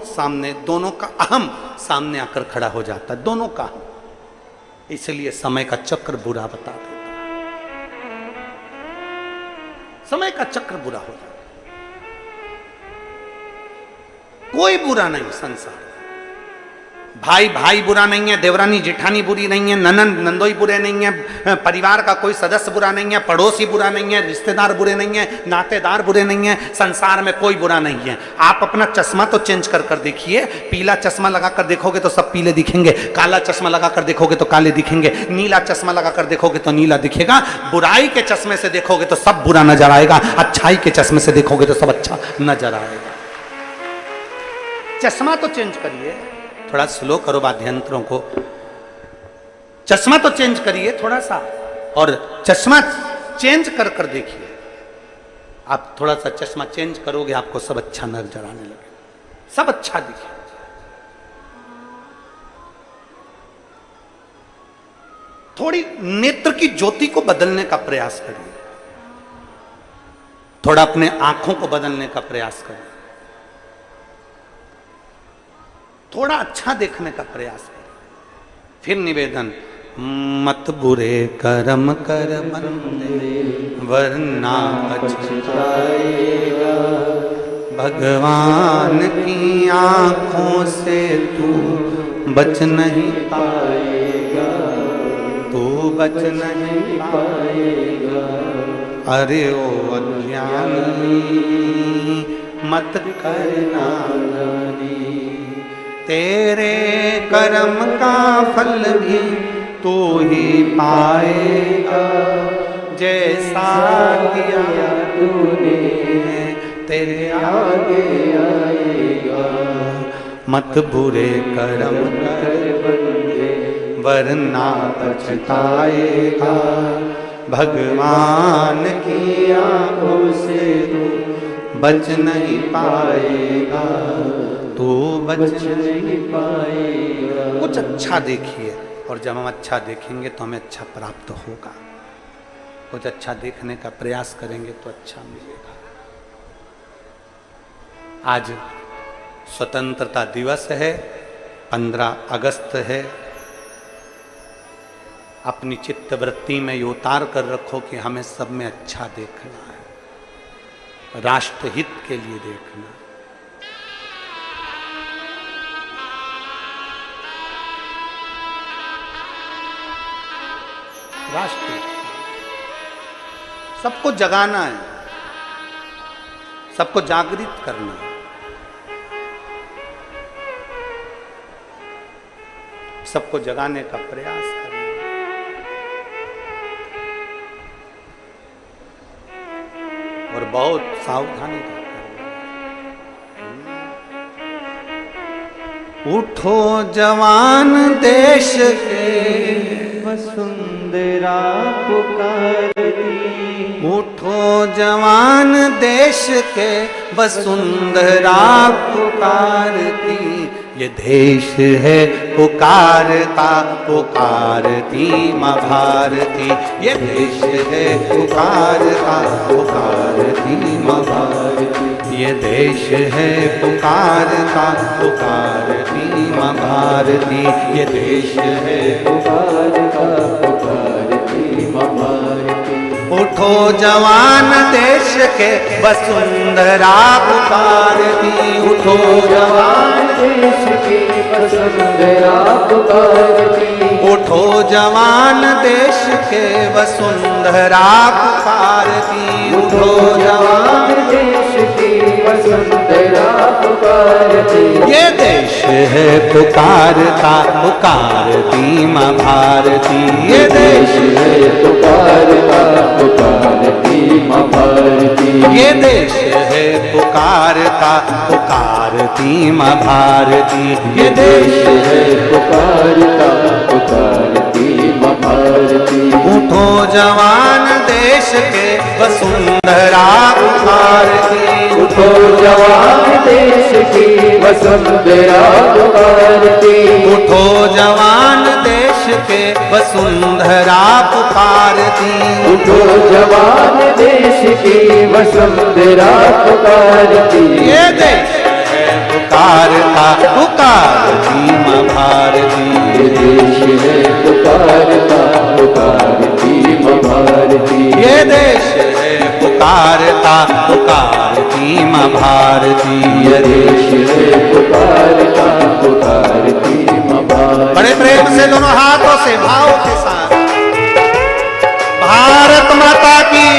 सामने, दोनों का अहम सामने आकर खड़ा हो जाता है, दोनों का। इसलिए समय का चक्र बुरा बता देता है, समय का चक्र बुरा हो जाता है। कोई बुरा नहीं संसार। भाई भाई बुरा नहीं है, देवरानी जेठानी बुरी नहीं है, ननंद नंदोई बुरे नहीं है, परिवार का कोई सदस्य बुरा नहीं है, पड़ोसी बुरा नहीं है, रिश्तेदार बुरे नहीं है, नातेदार बुरे नहीं है, संसार में कोई बुरा नहीं है। आप अपना चश्मा तो चेंज कर कर देखिए। पीला चश्मा लगाकर देखोगे तो सब पीले दिखेंगे, काला चश्मा लगाकर देखोगे तो काले दिखेंगे, नीला चश्मा लगाकर देखोगे तो नीला दिखेगा। बुराई के चश्मे से देखोगे तो सब बुरा नजर आएगा, अच्छाई के चश्मे से देखोगे तो सब अच्छा नजर आएगा। चश्मा तो चेंज करिए, थोड़ा स्लो करो वाद्ययंत्रों को। चश्मा तो चेंज करिए थोड़ा सा, और चश्मा चेंज कर कर देखिए। आप थोड़ा सा चश्मा चेंज करोगे, आपको सब अच्छा नजर आने लगे, सब अच्छा दिखे। थोड़ी नेत्र की ज्योति को बदलने का प्रयास करिए, थोड़ा अपने आंखों को बदलने का प्रयास करिए, थोड़ा अच्छा देखने का प्रयास करें। फिर निवेदन, मत बुरे कर्म कर बंदे वरना पछताएगा, भगवान की आंखों से तू बच नहीं पाएगा, तू बच नहीं पाएगा। अरे ओ अज्ञानी मत करना नानी, तेरे कर्म का फल भी तू ही पाएगा, जैसा किया तूने तेरे आगे आएगा। मत बुरे कर्म कर बंदे वरना पछताएगा, भगवान की आंखों से तू बच नहीं पाएगा, तो बच नहीं पाएगा। कुछ अच्छा देखिए, और जब हम अच्छा देखेंगे तो हमें अच्छा प्राप्त होगा। कुछ अच्छा देखने का प्रयास करेंगे तो अच्छा मिलेगा। आज स्वतंत्रता दिवस है, 15 अगस्त है। अपनी चित्त वृत्ति में ये उतार कर रखो कि हमें सब में अच्छा देखना है, राष्ट्रहित के लिए देखना है। राष्ट्र सबको जगाना है, सबको जागृत करना है, सबको जगाने का प्रयास करना है, और बहुत सावधानी का। उठो जवान देश के वसुंधरा पुकारती, उठो जवान देश के वसुंधरा पुकारती, ये देश है पुकारता पुकारती माँ भारती, ये देश है पुकारता पुकारती माँ भारती, ये देश है पुकारता पुकारती माँ भारती, ये देश है पुकारता पुकारती माँ भारती। उठो जवान देश के वसुंधरा पुकारती, उठो जवान देश की वसुंधरा पुकारती, उठो जवान देश के वसुंधरा पुकारती, उठो जवान देश की वसुंधरा पुकारती। ये देश है पुकारता पुकारती माँ भारती, ये देश है पुकारता पुकारती माँ भारती, ये देश है पुकारता पुकारती माँ भारती, ये देश है पुकारता पुकारती माँ भारती। उठो जवान देश के वसुंधरा पुकारती, उठो जवान देश की वसुंधरा पुकारती, उठो जवान देश के वसुंधरा पुकारती, उठो जवान देश की वसुंधरा पुकारती। ये देश है पुकारता पुकारती माँ भारती, ये देश है पुकारता पुकारती माँ भारती, ये देश है पुकारता पुकारती माँ भारती, ये देश है पुकारता पुकारती माँ भारती। बड़े प्रेम से दोनों हाथों से भाव के साथ भारत माता की।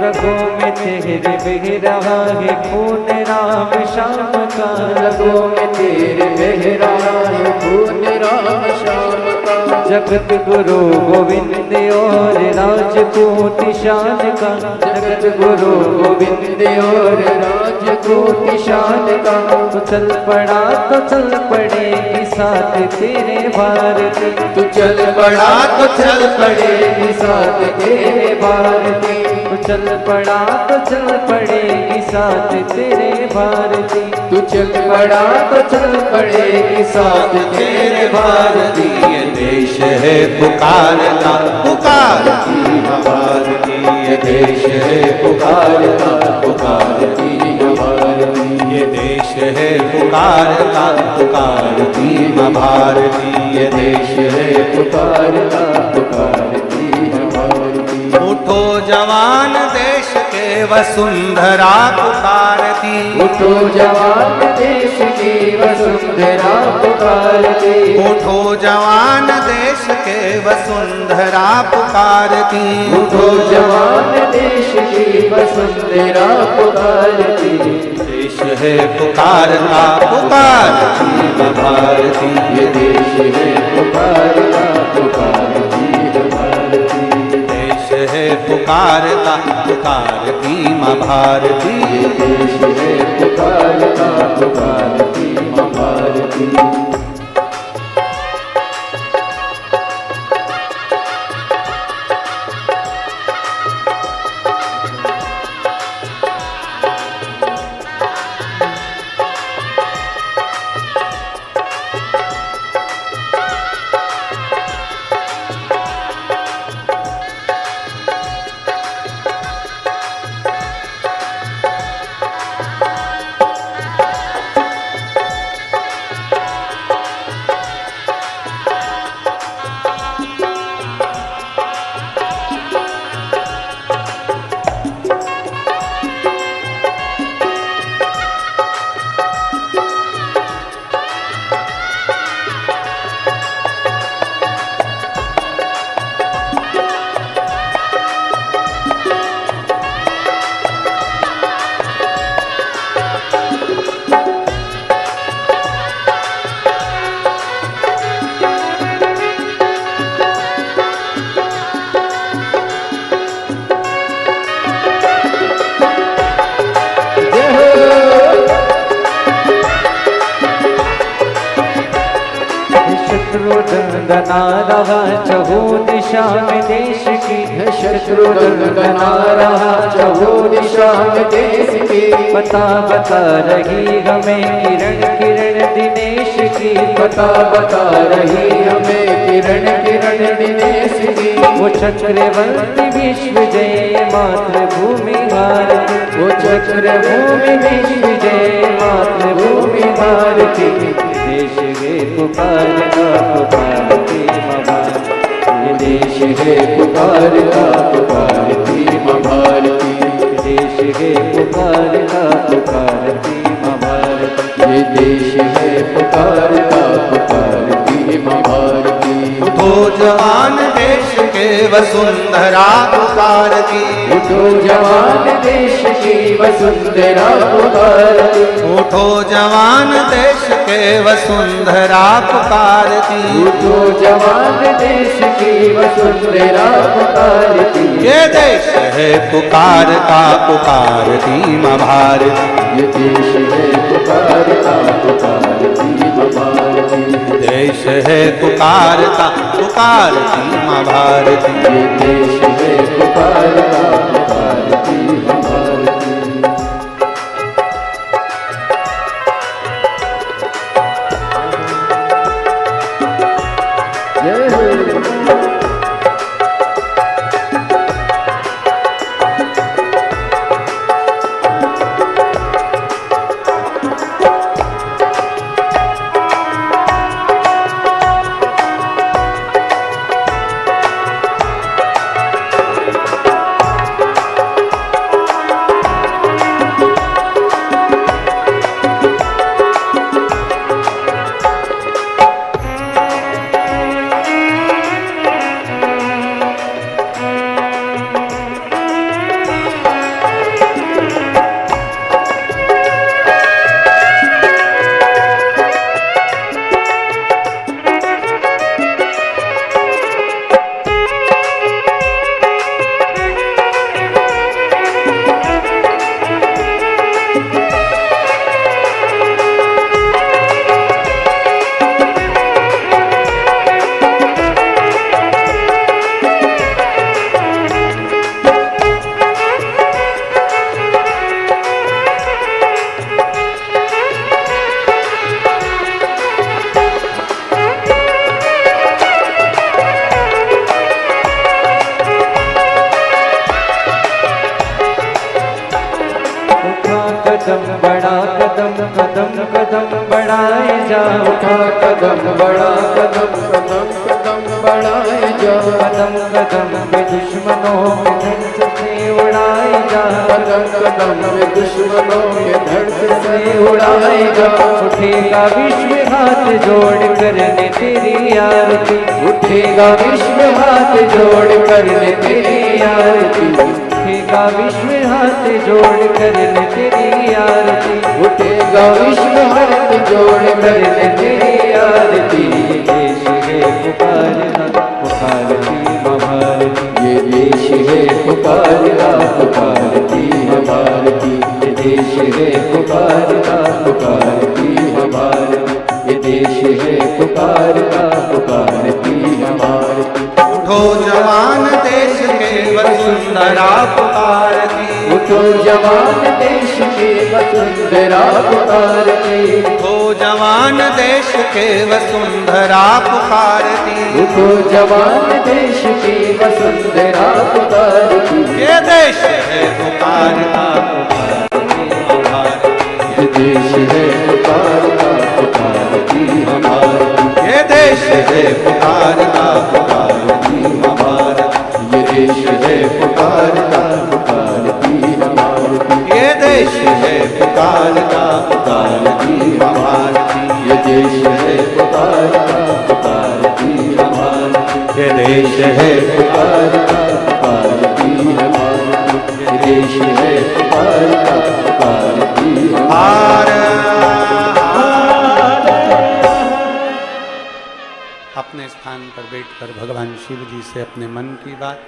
रगों में तेरे बह रहा है खून राम श्याम का, रगों में तेरे बह रहा है खून राम श्याम का। जगत गुरु गोविंद और राजकोट शान का, जगत गुरु गोविंद और राजकोट शान का। तो चल पड़ा तो चल पड़ेगी साथ तेरे भारती, तू चल पड़ा तो चल पड़ेगी साथ तेरे भारती, तू चल पड़ा तो चल पड़ेगी साथ तेरे भारती, तू चल पड़ा तो चल पड़ेगी साथ तेरे भारती। ये देश है पुकारता पुकारती माँ भारती, ये देश है पुकारता पुकारती माँ भारती, ये देश है पुकारता पुकारती माँ भारती, ये देश है पुकारता पुकारती माँ भारती। उठो जवान देश के वसुंधरा पुकारती, उठो जवान देश की वसुंधरा पुकारती, उठो जवान देश के वसुंधरा पुकारती, उठो जवान देश की वसुंधरा पुकारती। देश है पुकारता पुकारती माँ भारती, ये देश है पुकारता पुकारती माँ भारती, देश है पुकारता पुकारती माँ भारती। ये देश है पुकारता पुकारती माँ भारती। दंदना रहा चहु दिशा में देश की। शत्रु दंदना रहा चहु दिशा में देश की। बता बता रही हमें किरण किरण दिनेश की। बता बता रही हमें किरण किरण दिनेश की। वो चक्रवर्ती विश्व जय मातृभूमि भारती। वो चक्रभूमि विश्व जय मातृभूमि भारती। देश है पुकारता पुकारती माँ भारती। ये देश है पुकारता पुकारती माँ भारती। देश है पुकारता पुकारती माँ भारती। ये देश है पुकारता पुकारती माँ भारती। उठो जवान देश के वसुंधरा पुकारती। उठो जवान देश की वसुंधरा पुकारती। उठो जवान देश के वसुंधरा पुकारती। उठो जवान देश की वसुंधरा पुकारती। ये देश है पुकारता पुकारती माँ भारती। ये देश है पुकारता पुकारती माँ भारती। देश है पुकारता पुकारती माँ भारती। ये देश है पुकारता पुकारती माँ भारती। जय हो। कदम बढ़ा कदम कदम कदम बढ़ाए जा। उठा कदम बढ़ा कदम कदम कदम बढ़ाए जा। कदम कदम पे दुश्मनों के धड़ से उड़ाए जा। कदम कदम पे दुश्मनों के धड़ से उड़ाए जा। उठेगा विश्व हाथ जोड़ करने तेरी आरती। उठेगा विश्व हाथ जोड़ करने तेरी आरती। उठेगा विश्व हाथ जोड़ करने तेरी आरती। उठेगा विश्व हाथ जोड़ करने तेरी आरती। देश है पुकारता पुकारती माँ भारती। ये देश है पुकारता पुकारता पुकारती हमारी। उठो जवान देश के वसुंधरा पुकारती, उठो जवान देश की वसुंधरा पुकारती, उठो जवान देश के वसुंधरा पुकारती, उठो जवान देश की वसुंधरा पुकारती। ये देश है पुकारता पुकारती हमारी, ये देश है पुकारता पुकारती हमारी। ये देश है पुकारता पुकारती हमारी, ये देश है पुकारता पुकारती हमारी। ये देश है पुकारता पुकारती हमारी, ये देश है पुकारता पुकारती हमारी। ये देश है पुकारता पुकारती हमारी। ये देश है पुकारता पुकारती हमारी। अपने स्थान पर बैठकर भगवान शिव जी से अपने मन की बात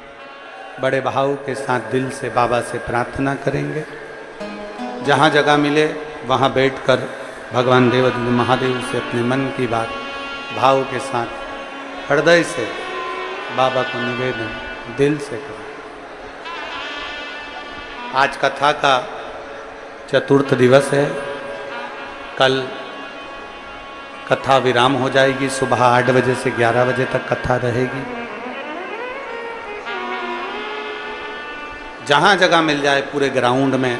बड़े भाव के साथ दिल से बाबा से प्रार्थना करेंगे। जहाँ जगह मिले वहाँ बैठकर भगवान देवाधिदेव महादेव से अपने मन की बात भाव के साथ हृदय से बाबा को निवेदन दिल से करें। आज कथा का चतुर्थ दिवस है। कल कथा विराम हो जाएगी, सुबह 8 बजे से 11 बजे तक कथा रहेगी। जहाँ जगह मिल जाए पूरे ग्राउंड में,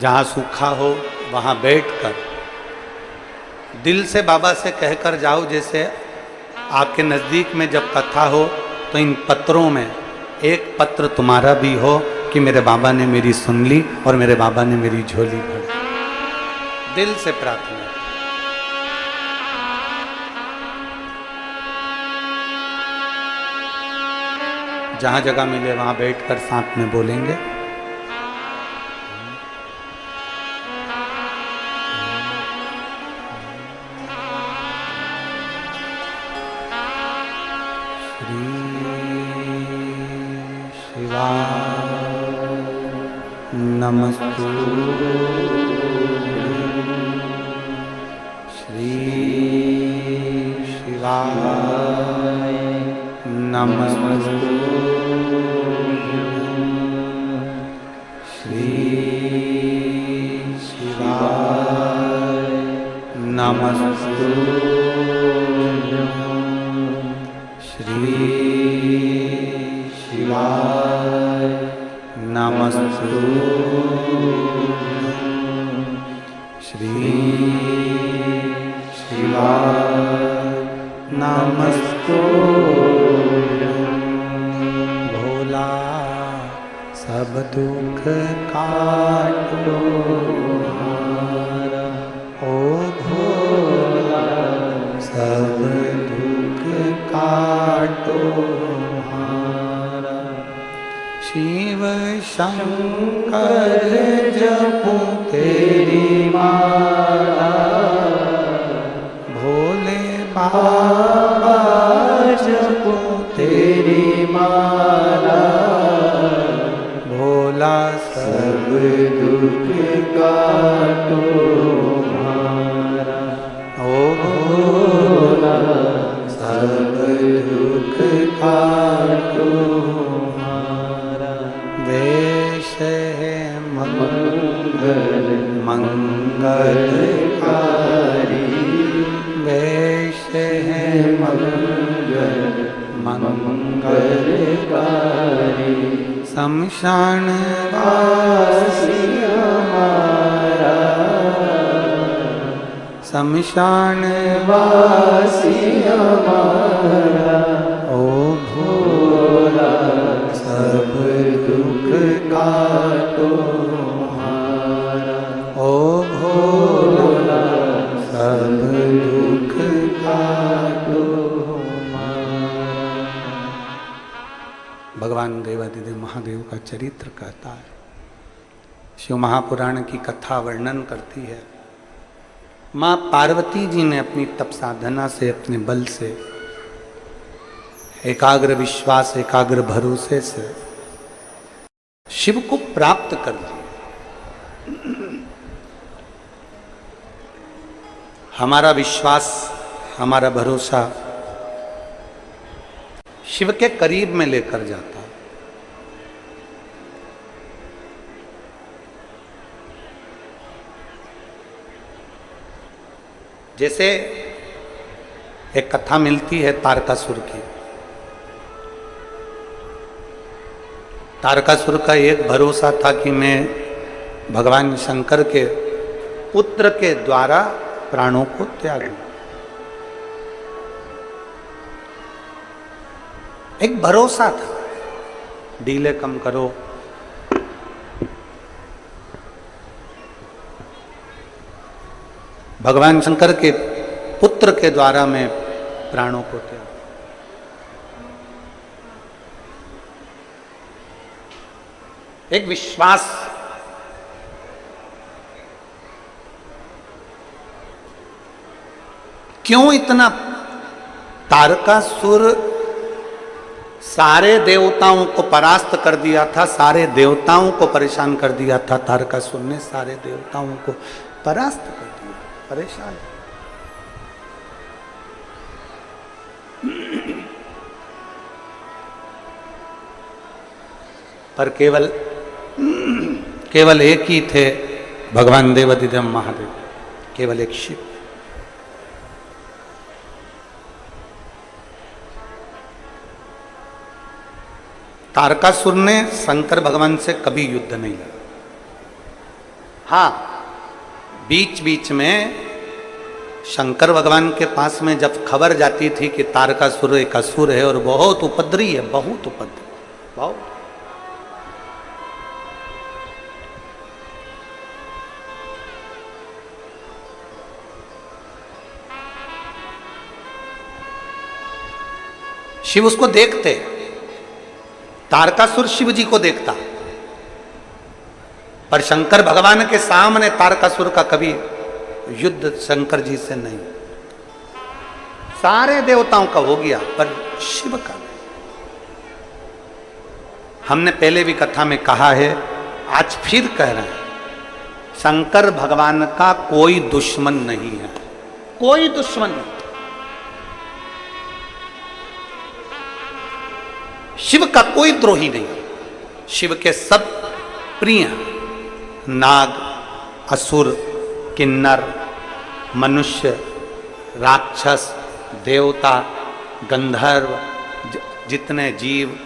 जहाँ सूखा हो वहाँ बैठकर दिल से बाबा से कहकर जाओ। जैसे आपके नज़दीक में जब कथा हो तो इन पत्रों में एक पत्र तुम्हारा भी हो कि मेरे बाबा ने मेरी सुन ली और मेरे बाबा ने मेरी झोली भरी। दिल से प्रार्थना। जहां जगह मिले वहां बैठकर साथ में बोलेंगे। श्री शिवाय नमस्तुते, श्री शिवाय नमस्तुते, श्री शिवाय नमस्तुते, श्री शिवाय नमस्तुते, श्री शिवाय नमस्तुते। भोला सब दुख काटो हारा, ओ भोला सब दुख काटो हारा। शिव शंकर जपू तेरी माला, भोले बाबा जपू तेरी माला। भोला सब दुख काटो हारा, ओ भोला सब दुख काटो हारा। वेश है मंगल मंगलकारी, वेश है मंगल मंगलकारी। शमशान वासी हमारा, शमशान वासी हमारा। ओ भोला सब दुख काटो हारा, ओ भोला सब दुख काटो हारा। भगवान देवाधिदेव महादेव का चरित्र कहता है, शिव महापुराण की कथा वर्णन करती है। माँ पार्वती जी ने अपनी तप साधना से, अपने बल से, एकाग्र विश्वास, एकाग्र भरोसे से शिव को प्राप्त कर लिया। हमारा विश्वास, हमारा भरोसा शिव के करीब में लेकर जाता है। जैसे एक कथा मिलती है तारकासुर की। तारकासुर का एक भरोसा था कि मैं भगवान शंकर के पुत्र के द्वारा प्राणों को त्यागूं। एक भरोसा था, डीले कम करो, भगवान शंकर के पुत्र के द्वारा मैं प्राणों को त्याग। एक विश्वास, क्यों इतना? तारकासुर सारे देवताओं को परास्त कर दिया था, सारे देवताओं को परेशान कर दिया था। तारकासुर ने सारे देवताओं को परास्त कर दिया, परेशान। पर केवल एक ही थे भगवान देवाधिदेव महादेव, केवल एक शिव। तारकासुर ने शंकर भगवान से कभी युद्ध नहीं लड़ा। हाँ, बीच बीच में शंकर भगवान के पास में जब खबर जाती थी कि तारकासुर एक असुर है और बहुत उपद्रवी है, बहुत उपद्रवी, बहुत। शिव उसको देखते, तारकासुर शिव जी को देखता, पर शंकर भगवान के सामने तारकासुर का कभी युद्ध शंकर जी से नहीं। सारे देवताओं का हो गया पर शिव का नहीं। हमने पहले भी कथा में कहा है, आज फिर कह रहे हैं, शंकर भगवान का कोई दुश्मन नहीं है, कोई दुश्मन नहीं। शिव का कोई द्रोही नहीं, शिव के सब प्रिय हैं। नाग, असुर, किन्नर, मनुष्य, राक्षस, देवता, गंधर्व, जितने जीव,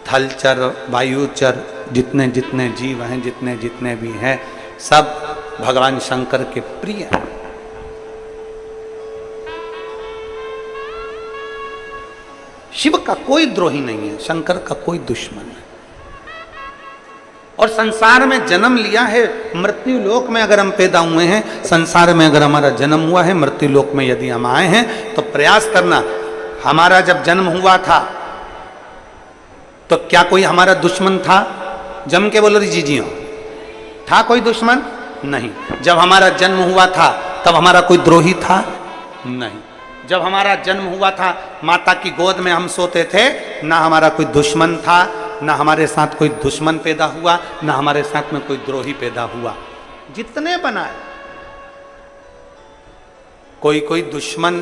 थलचर, वायुचर, जितने जितने जीव हैं, जितने जितने भी हैं, सब भगवान शंकर के प्रिय हैं। शिव का कोई द्रोही नहीं है, शंकर का कोई दुश्मन नहीं। और संसार में जन्म लिया है, मृत्यु लोक में अगर हम पैदा हुए हैं, संसार में अगर हमारा जन्म हुआ है, मृत्यु लोक में यदि हम आए हैं, तो प्रयास करना। हमारा जब जन्म हुआ था तो क्या कोई हमारा दुश्मन था? जम के बोलो जी जी, था कोई दुश्मन? नहीं। जब हमारा जन्म हुआ था तब हमारा कोई द्रोही था? नहीं। जब हमारा जन्म हुआ था, माता की गोद में हम सोते थे, ना हमारा कोई दुश्मन था, ना हमारे साथ कोई दुश्मन पैदा हुआ, ना हमारे साथ में कोई द्रोही पैदा हुआ। जितने बनाए, कोई कोई दुश्मन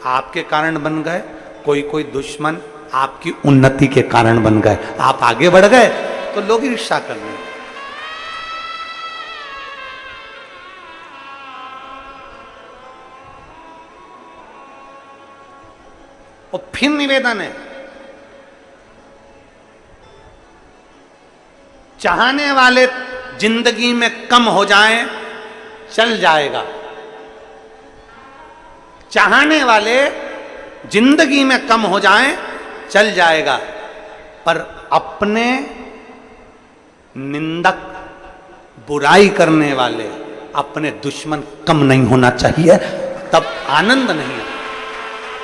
आपके कारण बन गए, कोई कोई दुश्मन आपकी उन्नति के कारण बन गए। आप आगे बढ़ गए तो लोग ईर्ष्या कर रहे हैं। और फिर निवेदन है, चाहने वाले जिंदगी में कम हो जाएं, चल जाएगा। चाहने वाले जिंदगी में कम हो जाएं, चल जाएगा, पर अपने निंदक, बुराई करने वाले, अपने दुश्मन कम नहीं होना चाहिए, तब आनंद नहीं है।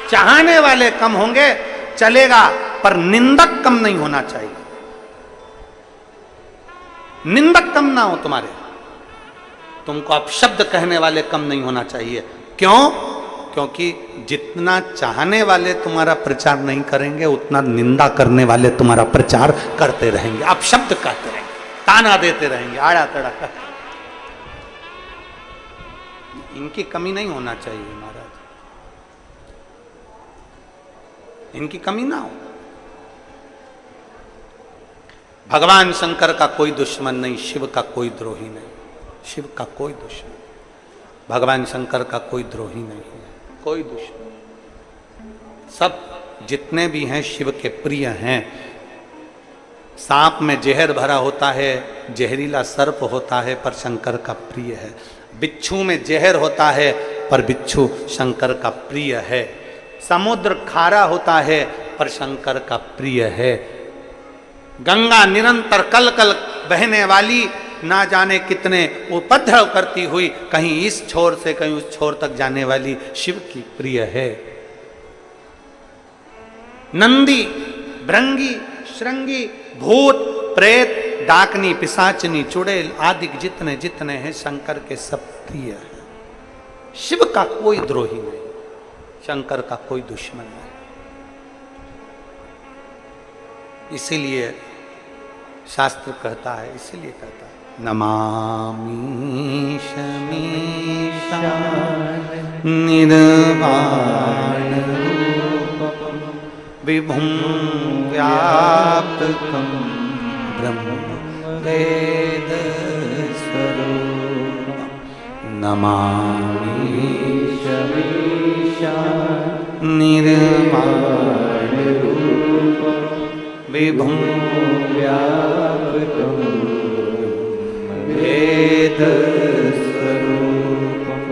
चाहने वाले कम होंगे चलेगा, पर निंदक कम नहीं होना चाहिए। निंदक कम ना हो तुम्हारे, तुमको अपशब्द कहने वाले कम नहीं होना चाहिए। क्यों? क्योंकि जितना चाहने वाले तुम्हारा प्रचार नहीं करेंगे, उतना निंदा करने वाले तुम्हारा प्रचार करते रहेंगे, अपशब्द कहते रहेंगे, ताना देते रहेंगे, आड़ा तड़ा। इनकी कमी नहीं होना चाहिए महाराज, इनकी कमी ना हो। भगवान शंकर का कोई दुश्मन नहीं, शिव का कोई द्रोही नहीं, शिव का कोई दुश्मन, भगवान शंकर का कोई द्रोही नहीं है, कोई दुश्मन। सब जितने भी हैं शिव के प्रिय हैं। सांप में जहर भरा होता है, जहरीला सर्प होता है, पर शंकर का प्रिय है। बिच्छू में जहर होता है, पर बिच्छू शंकर का प्रिय है। समुद्र खारा होता है, पर शंकर का प्रिय है। गंगा निरंतर कल कल बहने वाली, ना जाने कितने उपद्रव करती हुई, कहीं इस छोर से कहीं उस छोर तक जाने वाली, शिव की प्रिय है। नंदी, भृंगी, श्रृंगी, भूत, प्रेत, डाकनी, पिशाचनी, चुड़ैल आदि जितने जितने हैं शंकर के सब प्रिय हैं। शिव का कोई द्रोही नहीं, शंकर का कोई दुश्मन नहीं। इसीलिए शास्त्र कहता है, इसीलिए कहता है नमामि शमीशान निर्वाण रूपम विभुं व्यापकं ब्रह्म वेद स्वरूपम। नमामि शमीशान निर्वाण रूपम विभुं व्यापकं वेद स्वरूपम।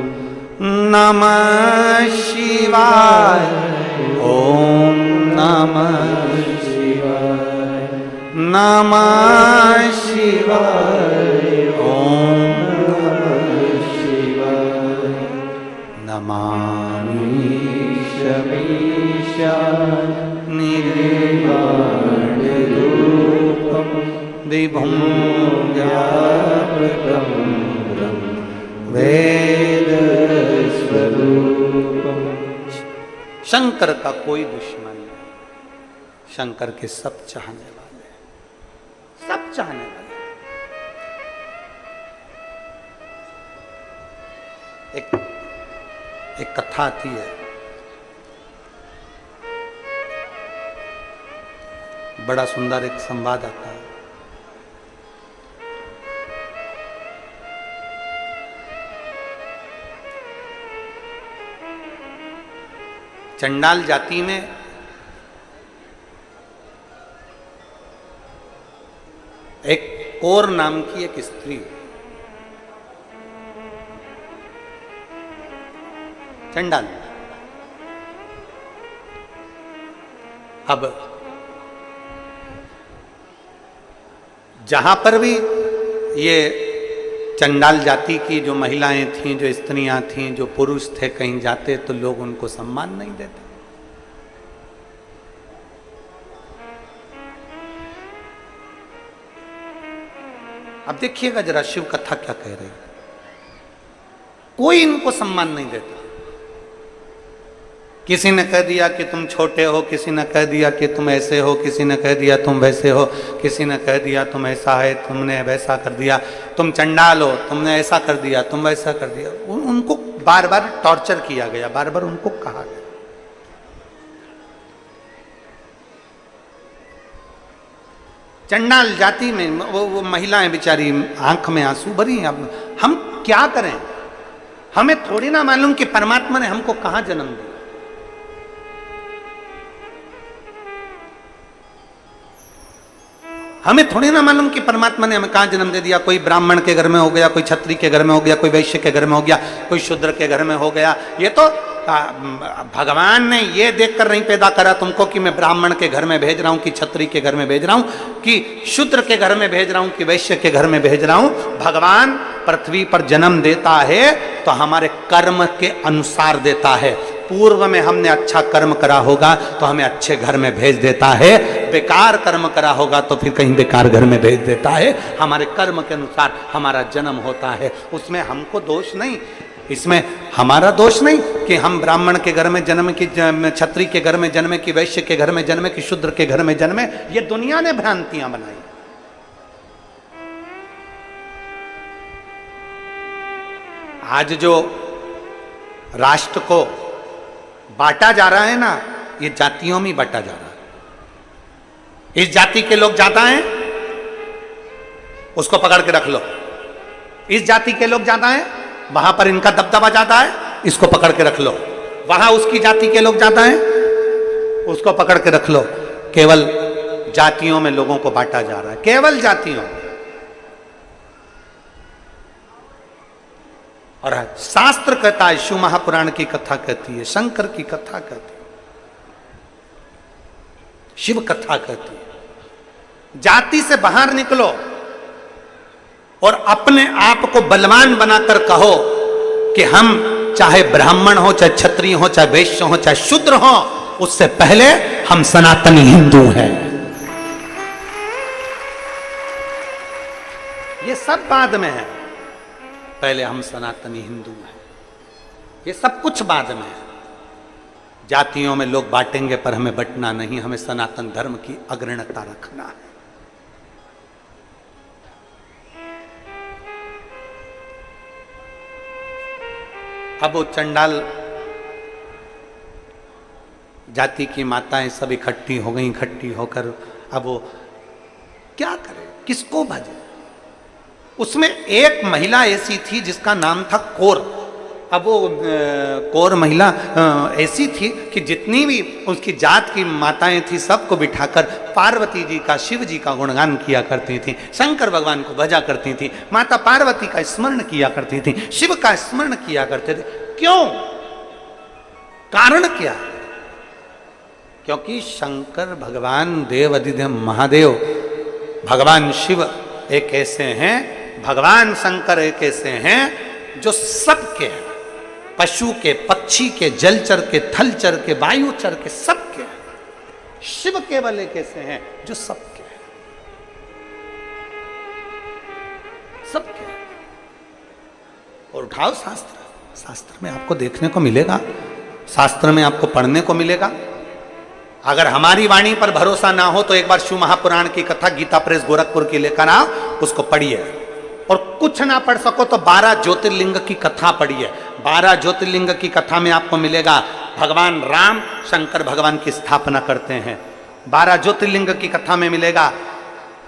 नमः शिवाय, ओम नमः शिवाय, नमः शिवाय, ओम नमः शिवाय। नमामि शमीशान निर्वाण रूपम विभुं व्यापकं ब्रह्म वेद स्वरूपम। शंकर का कोई दुश्मन नहीं, शंकर के सब चाहने वाले, सब चाहने वाले। एक कथा आती है, बड़ा सुंदर एक संवाद आता है। चंडाल जाति में एक कौर नाम की एक स्त्री, चंडाल। अब जहां पर भी ये चंडाल जाति की जो महिलाएं थीं, जो स्त्रियां थीं, जो पुरुष थे, कहीं जाते तो लोग उनको सम्मान नहीं देते। अब देखिएगा जरा शिव कथा क्या कह रही है। कोई इनको सम्मान नहीं देता। किसी ने कह दिया कि तुम छोटे हो, किसी ने कह दिया कि तुम ऐसे हो, किसी ने कह दिया तुम वैसे हो, किसी ने कह दिया तुम ऐसा है, तुमने वैसा कर दिया, तुम चंडाल हो, तुमने ऐसा कर दिया, तुम वैसा कर दिया। उनको बार बार टॉर्चर किया गया, बार बार उनको कहा गया। चंडाल जाति में वो महिलाएं बेचारी आंख में आंसू भरी। अब हम क्या करें? हमें थोड़ी ना मालूम कि परमात्मा ने हमको कहां जन्म दिया। हमें थोड़ी ना मालूम कि परमात्मा ने हमें कहां जन्म दे दिया। कोई ब्राह्मण के घर में हो गया, कोई क्षत्रिय के घर में हो गया, कोई वैश्य के घर में हो गया, कोई शूद्र के घर में हो गया। ये तो भगवान ने ये देखकर नहीं पैदा करा तुमको कि मैं ब्राह्मण के घर में भेज रहा हूं, कि क्षत्रिय के घर में भेज रहा हूं, कि शूद्र के घर में भेज रहा हूं, कि वैश्य के घर में भेज रहा हूं। भगवान पृथ्वी पर जन्म देता है तो हमारे कर्म के अनुसार देता है। पूर्व में हमने अच्छा कर्म करा होगा तो हमें अच्छे घर में भेज देता है, बेकार कर्म करा होगा तो फिर कहीं बेकार घर में भेज देता है। हमारे कर्म के अनुसार हमारा जन्म होता है, उसमें हमको दोष नहीं, इसमें हमारा दोष नहीं कि हम ब्राह्मण के घर में जन्म, की क्षत्रिय के घर में जन्मे, कि वैश्य के घर में जन्मे, कि शूद्र के घर में जन्मे। ये दुनिया ने भ्रांतियां बनाई। आज जो राष्ट्र को बांटा जा रहा है ना, ये जातियों में बांटा जा रहा है। इस जाति के लोग ज्यादा हैं, उसको पकड़ के रख लो। इस जाति के लोग ज्यादा हैं, वहां पर इनका दबदबा ज्यादा है, इसको पकड़ के रख लो। वहां उसकी जाति के लोग ज्यादा हैं, उसको पकड़ के रख लो। केवल जातियों में लोगों को बांटा जा रहा है, केवल जातियों। और शास्त्र कहता है, शिव महापुराण की कथा कहती है, शंकर की कथा कहती है, शिव कथा कहती है, जाति से बाहर निकलो और अपने आप को बलवान बनाकर कहो कि हम चाहे ब्राह्मण हो, चाहे क्षत्रिय हो, चाहे वैश्य हो, चाहे शूद्र हो, उससे पहले हम सनातनी हिंदू हैं। ये सब बाद में है, पहले हम सनातनी हिंदू हैं। ये सब कुछ बाद में है। जातियों में लोग बांटेंगे पर हमें बंटना नहीं, हमें सनातन धर्म की अग्रणता रखना है। अब वो चंडाल जाति की माताएं सब इकट्ठी हो गई, इकट्ठी होकर अब वो क्या करे, किसको भजे। उसमें एक महिला ऐसी थी जिसका नाम था कौर। अब वो कौर महिला ऐसी थी कि जितनी भी उसकी जात की माताएं थी सबको बिठाकर पार्वती जी का, शिव जी का गुणगान किया करती थी, शंकर भगवान को भजा करती थी, माता पार्वती का स्मरण किया करती थी, शिव का स्मरण किया करते थे। क्यों? कारण क्या? क्योंकि शंकर भगवान, देव अधिदेव महादेव, भगवान शिव एक ऐसे हैं, भगवान शंकर एक ऐसे हैं जो सबके हैं, पशु के, पक्षी के, जलचर के, थलचर के, वायुचर के, सबके हैं। शिव केवल एक ऐसे हैं जो सबके हैं, सबके हैं। और उठाओ शास्त्र, शास्त्र में आपको देखने को मिलेगा, शास्त्र में आपको पढ़ने को मिलेगा। अगर हमारी वाणी पर भरोसा ना हो तो एक बार शिव महापुराण की कथा गीता प्रेस गोरखपुर की लेकर आओ, उसको पढ़िए। और कुछ ना पढ़ सको तो 12 ज्योतिर्लिंग की कथा पढ़िए। 12 ज्योतिर्लिंग की कथा में आपको मिलेगा भगवान राम शंकर भगवान की स्थापना करते हैं। 12 ज्योतिर्लिंग की कथा में मिलेगा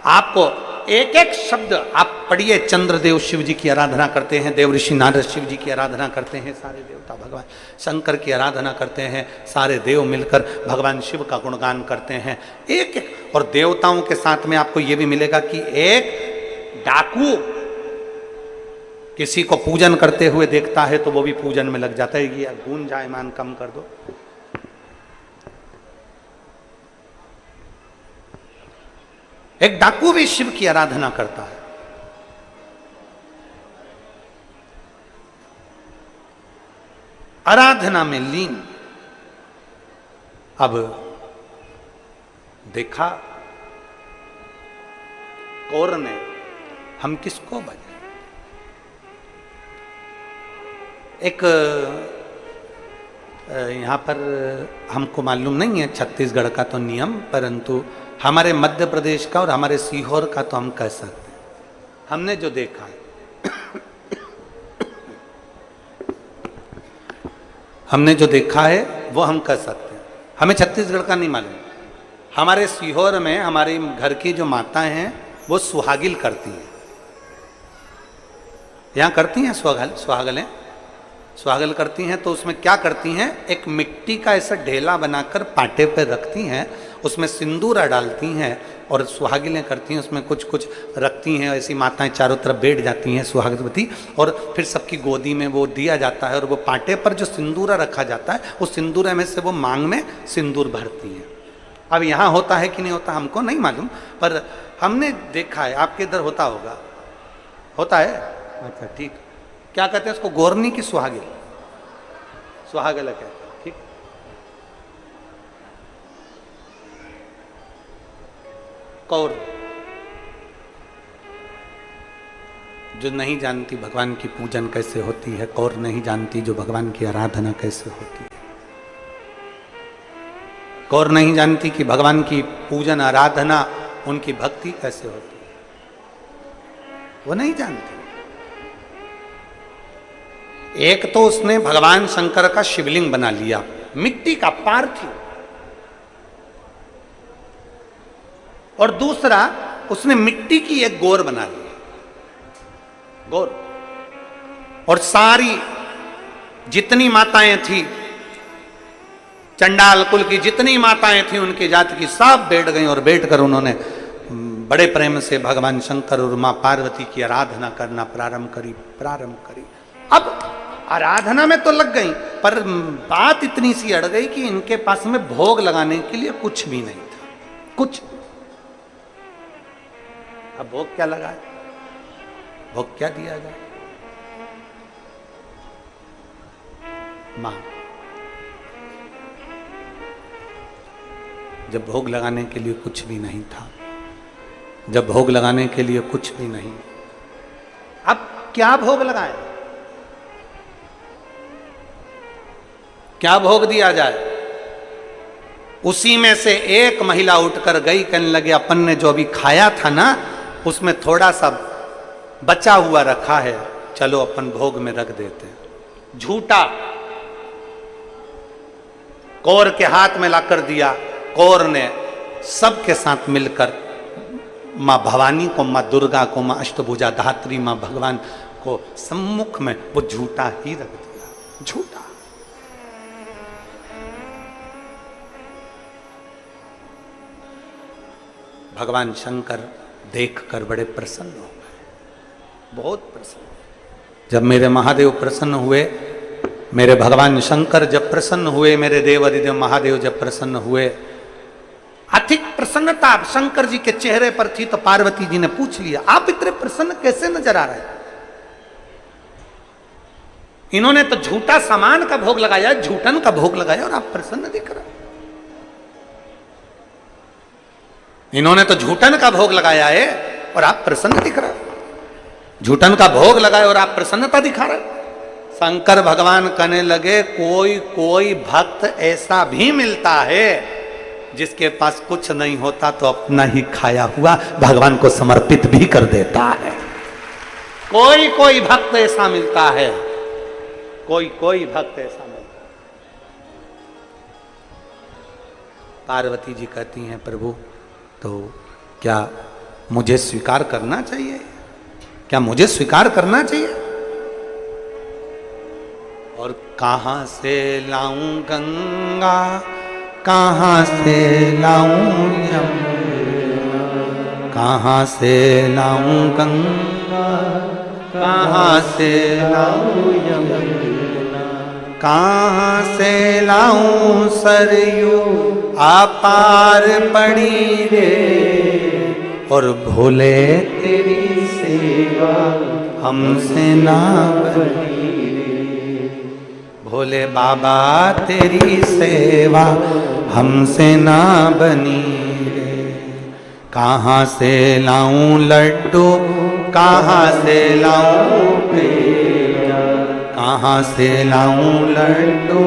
आपको, एक एक शब्द आप पढ़िए। चंद्रदेव शिव जी की आराधना करते हैं, देव ऋषि नारद शिव जी की आराधना करते हैं, सारे देवता भगवान शंकर की आराधना करते हैं, सारे देव मिलकर भगवान शिव का गुणगान करते हैं एक एक। और देवताओं के साथ में आपको यह भी मिलेगा कि एक डाकू किसी को पूजन करते हुए देखता है तो वो भी पूजन में लग जाता है। ये गूंज जायमान कम कर दो। एक डाकू भी शिव की आराधना करता है। आराधना में लीन। अब देखा कौर ने, हम किसको भजे। एक यहाँ पर हमको मालूम नहीं है छत्तीसगढ़ का तो नियम, परंतु हमारे मध्य प्रदेश का और हमारे सीहोर का तो हम कह सकते हैं। हमने जो देखा है हमने जो देखा है वो हम कह सकते हैं। हमें छत्तीसगढ़ का नहीं मालूम। हमारे सीहोर में हमारे घर की जो माताएं हैं वो सुहागिल करती हैं। यहाँ करती हैं सुहागलें सुहागल करती हैं। तो उसमें क्या करती हैं, एक मिट्टी का ऐसा ढेला बनाकर पाटे पे रखती हैं, उसमें सिंदूरा डालती हैं और सुहागिलें करती हैं। उसमें कुछ कुछ रखती हैं, ऐसी माताएं चारों तरफ बैठ जाती हैं सुहागवती, और फिर सबकी गोदी में वो दिया जाता है। और वो पाटे पर जो सिंदूरा रखा जाता है उस सिंदूरे में से वो मांग में सिंदूर भरती हैं। अब यहाँ होता है कि नहीं होता हमको नहीं मालूम, पर हमने देखा है। आपके इधर होता होगा, होता है? अच्छा ठीक। क्या कहते हैं उसको? गोरनी की सुहागिल, सुहागल कहते हैं। ठीक। कौर जो नहीं जानती भगवान की पूजन कैसे होती है, कौर नहीं जानती जो भगवान की आराधना कैसे होती है। कौर नहीं जानती कि भगवान की पूजन आराधना उनकी भक्ति कैसे होती है, वो नहीं जानती। एक तो उसने भगवान शंकर का शिवलिंग बना लिया, मिट्टी का पार्थिव, और दूसरा उसने मिट्टी की एक गोर बना ली, गोर, और सारी जितनी माताएं थी, चंडाल कुल की जितनी माताएं थी उनकी जाति की, सब बैठ गई और बैठकर उन्होंने बड़े प्रेम से भगवान शंकर और मां पार्वती की आराधना करना प्रारंभ करी। अब आराधना में तो लग गई, पर बात इतनी सी अड़ गई कि इनके पास में भोग लगाने के लिए कुछ भी नहीं था, कुछ। अब भोग क्या लगाए, भोग क्या दिया जाए? मां, जब भोग लगाने के लिए कुछ भी नहीं था, जब भोग लगाने के लिए कुछ भी नहीं, अब क्या भोग लगाए, क्या भोग दिया जाए? उसी में से एक महिला उठकर गई, कहने लगे अपन ने जो अभी खाया था ना उसमें थोड़ा सा बचा हुआ रखा है, चलो अपन भोग में रख देते हैं। झूठा कौर के हाथ में लाकर दिया, कौर ने सबके साथ मिलकर मां भवानी को, मां दुर्गा को, मां अष्टभुजा धात्री, मां भगवान को सम्मुख में वो झूठा ही रख दिया, झूठा। भगवान शंकर देखकर बड़े प्रसन्न हो गए, बहुत प्रसन्न। जब मेरे महादेव प्रसन्न हुए, मेरे भगवान शंकर जब प्रसन्न हुए, मेरे देव अधिदेव महादेव जब प्रसन्न हुए, अधिक प्रसन्नता शंकर जी के चेहरे पर थी, तो पार्वती जी ने पूछ लिया, आप इतने प्रसन्न कैसे नजर आ रहे हैं? इन्होंने तो झूठा सामान का भोग लगाया, झूठन का भोग लगाया, और आप प्रसन्न दिख रहे। इन्होंने तो झूठन का भोग लगाया है और आप प्रसन्न दिख रहे, झूठन का भोग लगाए और आप प्रसन्नता दिखा रहे। शंकर भगवान कहने लगे, कोई कोई भक्त ऐसा भी मिलता है जिसके पास कुछ नहीं होता तो अपना ही खाया हुआ भगवान को समर्पित भी कर देता है। कोई कोई भक्त ऐसा मिलता है, कोई कोई भक्त ऐसा मिलता है। पार्वती जी कहती हैं, प्रभु तो क्या मुझे स्वीकार करना चाहिए, क्या मुझे स्वीकार करना चाहिए? और कहां से लाऊं गंगा, कहां से लाऊं यमुना, कहां से लाऊं गंगा, कहां से लाऊं यमुना, कहां से लाऊं सरयू अपार पड़ी रे, और भोले तेरी सेवा हमसे ना बनी रे, भोले बाबा तेरी सेवा हमसे ना बनी रे। कहाँ से लाऊं लड्डू, कहाँ से लाऊं पेड़ा, कहाँ से लाऊं लड्डू,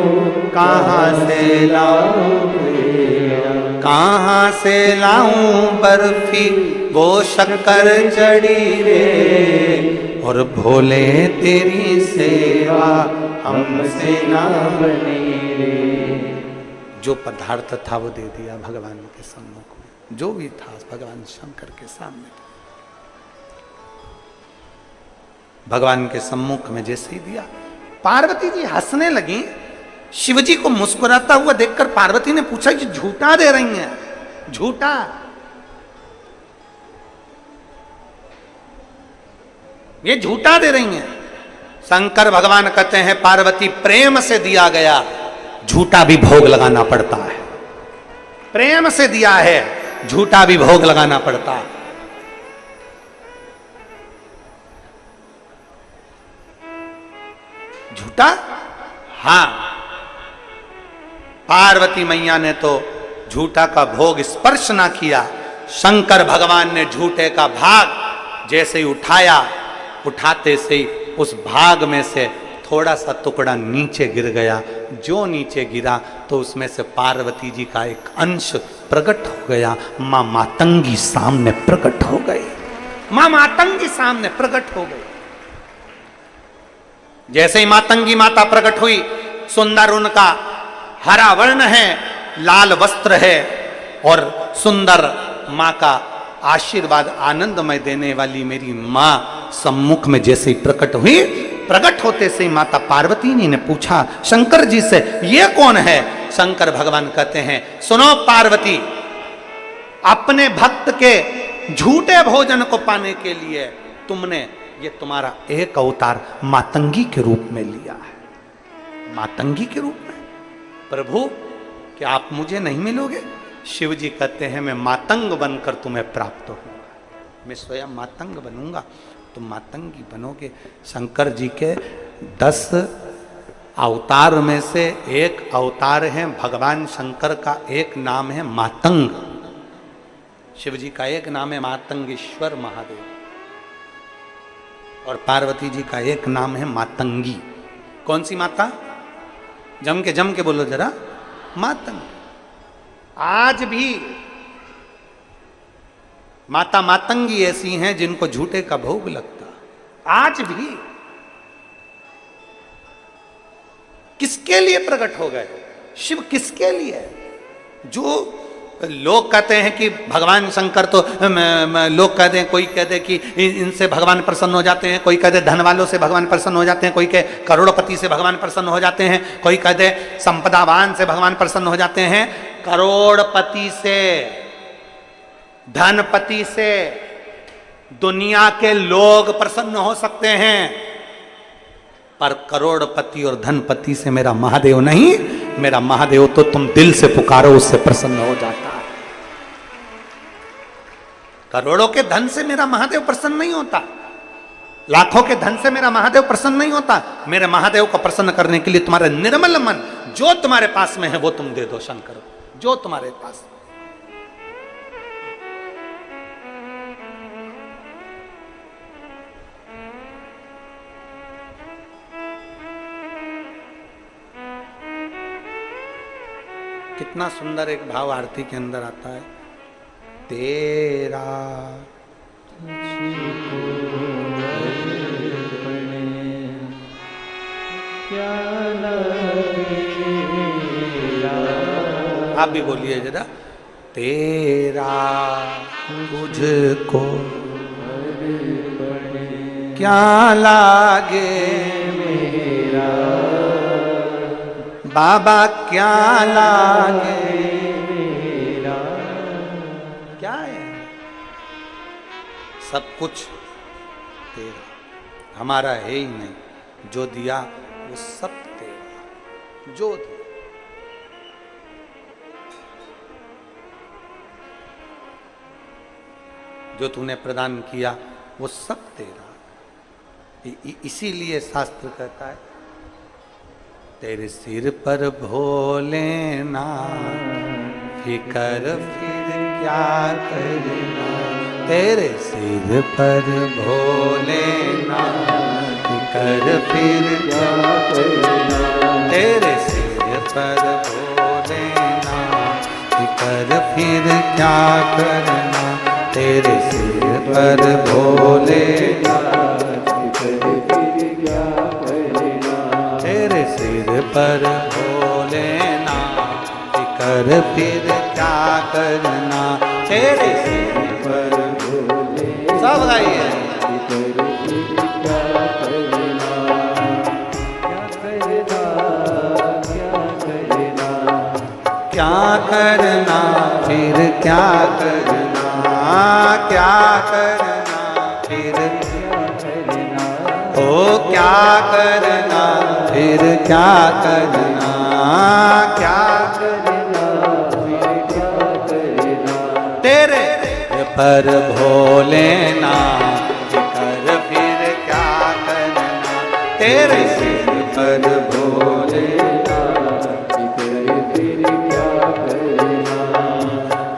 कहाँ से लाऊं पेड़ा, कहाँ से लाऊं बर्फी वो शक्कर चढ़ी रे, और भोले तेरी सेवा हमसे ना बनी रे। जो पदार्थ था वो दे दिया भगवान के सम्मुख में, जो भी था भगवान शंकर के सामने था। भगवान के सम्मुख में जैसे ही दिया, पार्वती जी हंसने लगी। शिवजी को मुस्कुराता हुआ देखकर पार्वती ने पूछा कि झूठा दे रही हैं, झूठा? ये झूठा दे रही हैं। शंकर भगवान कहते हैं, पार्वती प्रेम से दिया गया झूठा भी भोग लगाना पड़ता है, प्रेम से दिया है झूठा भी भोग लगाना पड़ता है। झूठा? हां, पार्वती मैया ने तो झूठा का भोग स्पर्श ना किया। शंकर भगवान ने झूठे का भाग जैसे ही उठाया, उठाते से ही उस भाग में से थोड़ा सा टुकड़ा नीचे गिर गया। जो नीचे गिरा तो उसमें से पार्वती जी का एक अंश प्रकट हो गया। मां मातंगी सामने प्रकट हो गई, मां मातंगी सामने प्रकट हो गई। जैसे ही मातंगी माता प्रकट हुई, सुंदर उनका हरा वर्ण है, लाल वस्त्र है और सुंदर मां का आशीर्वाद आनंदमय देने वाली मेरी मां सम्मुख में जैसे ही प्रकट हुई, प्रकट होते से ही माता पार्वती ने पूछा शंकर जी से, ये कौन है? शंकर भगवान कहते हैं, सुनो पार्वती, अपने भक्त के झूठे भोजन को पाने के लिए तुमने ये तुम्हारा एक अवतार मातंगी के रूप में लिया है। मातंगी के रूप में? प्रभु, क्या आप मुझे नहीं मिलोगे? शिव जी कहते हैं, मैं मातंग बनकर तुम्हें प्राप्त होऊंगा, मैं स्वयं मातंग बनूंगा, तुम मातंगी बनोगे। शंकर जी के 10 अवतार में से एक अवतार है भगवान शंकर का, एक नाम है मातंग। शिव जी का एक नाम है मातंगेश्वर महादेव और पार्वती जी का एक नाम है मातंगी। कौन सी माता? जम के बोलो जरा, मातंग। आज भी माता मातंगी ऐसी हैं जिनको झूठे का भोग लगता, आज भी। किसके लिए प्रकट हो गए शिव? किसके लिए? जो लोग कहते हैं कि भगवान शंकर तो लोग कहते हैं, कोई कहते कि इनसे भगवान प्रसन्न हो जाते हैं, कोई कहते धन वालों से भगवान प्रसन्न हो जाते हैं, कोई कहे करोड़पति से भगवान प्रसन्न हो जाते हैं, कोई कहते संपदावान से भगवान प्रसन्न हो जाते हैं। करोड़पति से, धनपति से दुनिया के लोग प्रसन्न हो सकते हैं, पर करोड़पति और धनपति से मेरा महादेव नहीं। मेरा महादेव तो तुम दिल से पुकारो उससे प्रसन्न हो जाता है। करोड़ों के धन से मेरा महादेव प्रसन्न नहीं होता, लाखों के धन से मेरा महादेव प्रसन्न नहीं होता। मेरे महादेव को प्रसन्न करने के लिए तुम्हारा निर्मल मन, जो तुम्हारे पास में है वो तुम दे दो शंकर, जो तुम्हारे पास। कितना सुंदर एक भाव आरती के अंदर आता है, तेरा आप भी बोलिए जरा, तेरा तुझको क्या लागे मेरा बाबा, क्या लागे मेरा। क्या है? सब कुछ तेरा, हमारा है ही नहीं। जो दिया वो सब तेरा, जो दिया। जो तूने प्रदान किया वो सब तेरा। इसीलिए शास्त्र कहता है, तेरे सिर पर भोलेनाथ फिकर फिर क्या करना। तेरे सिर पर भोलेनाथ फिकर फिर क्या करना। तेरे सिर पर भोलेनाथ फिकर फिर क्या करना। तेरे सिर पर भोलेनाथ पर भोलेनाथ फिकर फिर क्या करना। तेरे सिर पर भोलेनाथ, सब गाइए, क्या करना फिर क्या करना। क्या करना फिर ओ क्या करना फिर क्या करना। क्या करना फिर क्या करना। तेरे पर भोलेनाथ फिकर फिर क्या करना। तेरे सिर पर भोलेनाथ फिकर फिर क्या करना।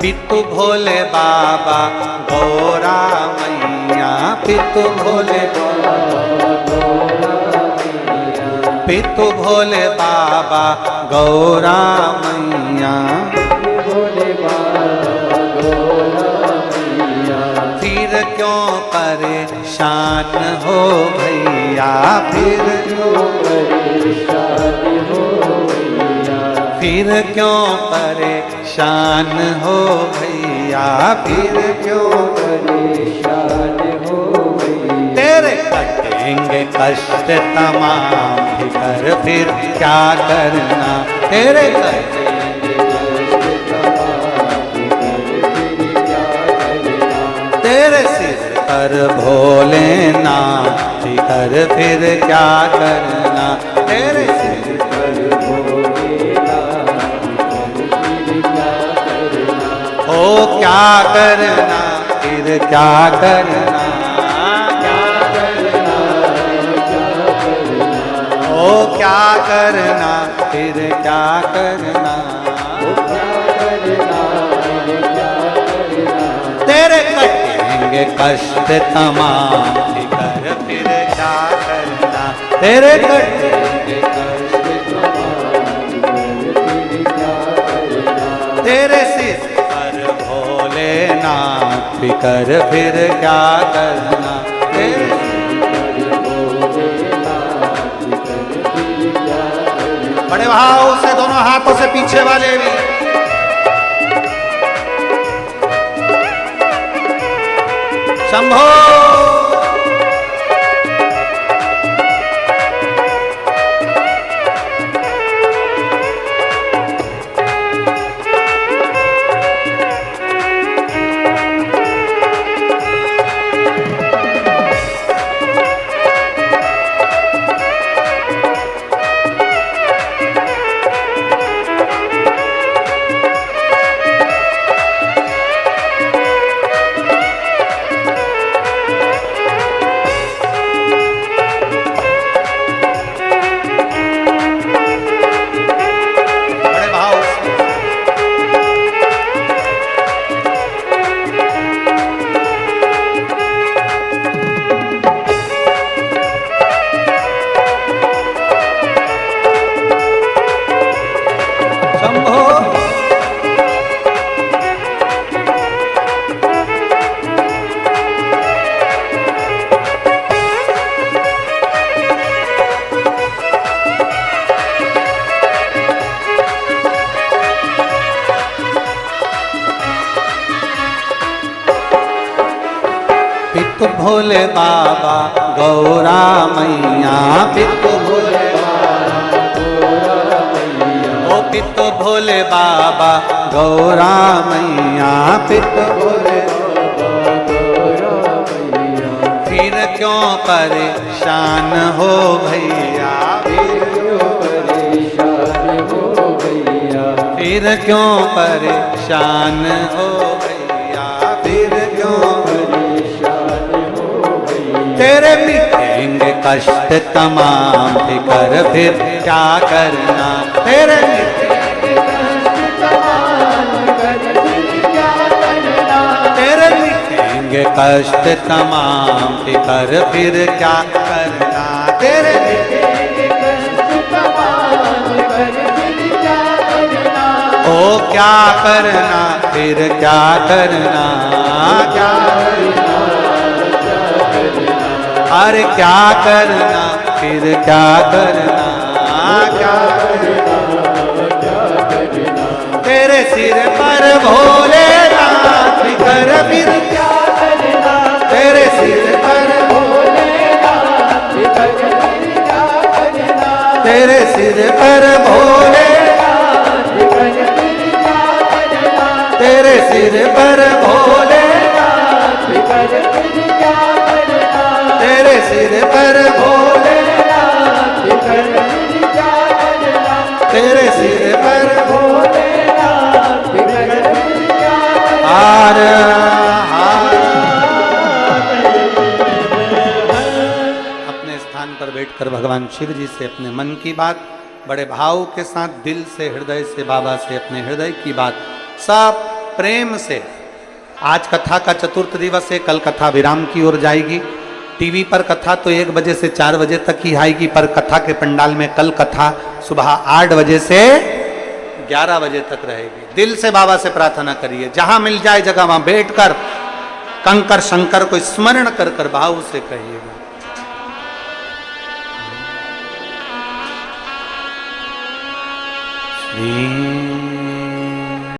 पितु भोले बाबा गौरा मैया, पितु भोले बाबा, पितु भोले बाबा गौरा मैया, भोले बाबा गौरा मैया। फिर क्यों परेशान हो भैया। भैया फिर क्यों परेशान हो भैया, फिर क्यों परेशान हो भैया, फिर क्यों परेशान हो भैया, तेरे कटेंगे कष्ट तमाम फिकर फिर क्या करना, तेरे कटेंगे कष्ट तमाम फिकर फिर क्या करना, तेरे सिर पर भोलेनाथ फिकर फिर क्या करना, तेरे सिर पर भोलेनाथ फिकर क्या करना, ओ क्या करना फिर क्या करना, क्या करना क्या करना, ओ क्या करना फिर क्या करना, वो क्या करना क्या करना, तेरे कटेंगे कष्ट तमाम फिकर फिर क्या करना, तेरे कटेंगे कष्ट तमाम फिकर क्या करना, तेरे सिर पर भोलेनाथ फिकर फिर क्या करना, तेरे बड़े भाव से दोनों हाथों से पीछे वाले भी शंभो। बड़े भाव से शंभो। पितु भोले बाबा गौरा मैया, पितु भोले ओ पितु भोले बाबा गौरा मैया, पितु भोले फिर क्यों परेशान हो भैया, फिर क्यों परेशान हो भैया, फिर क्यों तेरे मिटेंगे कष्ट तमाम फिकर फिर क्या करना, तेरे तेरे मिटेंगे कष्ट तमाम फिकर फिर क्या करना, तेरे ओ क्या करना फिर क्या करना, क्या अरे क्या करना फिर क्या करना, क्या तेरे सिर पर भोलेनाथ फिकर फिर क्या करना, तेरे सिर पर भोलेनाथ फिकर फिर क्या करना, तेरे सिर पर भोलेनाथ फिकर फिर क्या करना, तेरे सिर पर भोलेनाथ फिकर फिर क्या करना, तेरे सिर पर भोलेनाथ फिकर फिर क्या करना, तेरे सिर पर भोलेनाथ फिकर फिर क्या करना, हार हार। अपने स्थान पर बैठकर भगवान शिव जी से अपने मन की बात बड़े भाव के साथ दिल से हृदय से बाबा से अपने हृदय की बात सब प्रेम से। आज कथा का चतुर्थ दिवस है, कल कथा विराम की ओर जाएगी। टीवी पर कथा तो 1 बजे से 4 बजे तक ही आएगी, पर कथा के पंडाल में कल कथा सुबह 8 बजे से 11 बजे तक रहेगी। दिल से बाबा से प्रार्थना करिए, जहां मिल जाए जगह वहां बैठकर कंकर शंकर को स्मरण कर कर भाव से कहिएगा। ह्रीं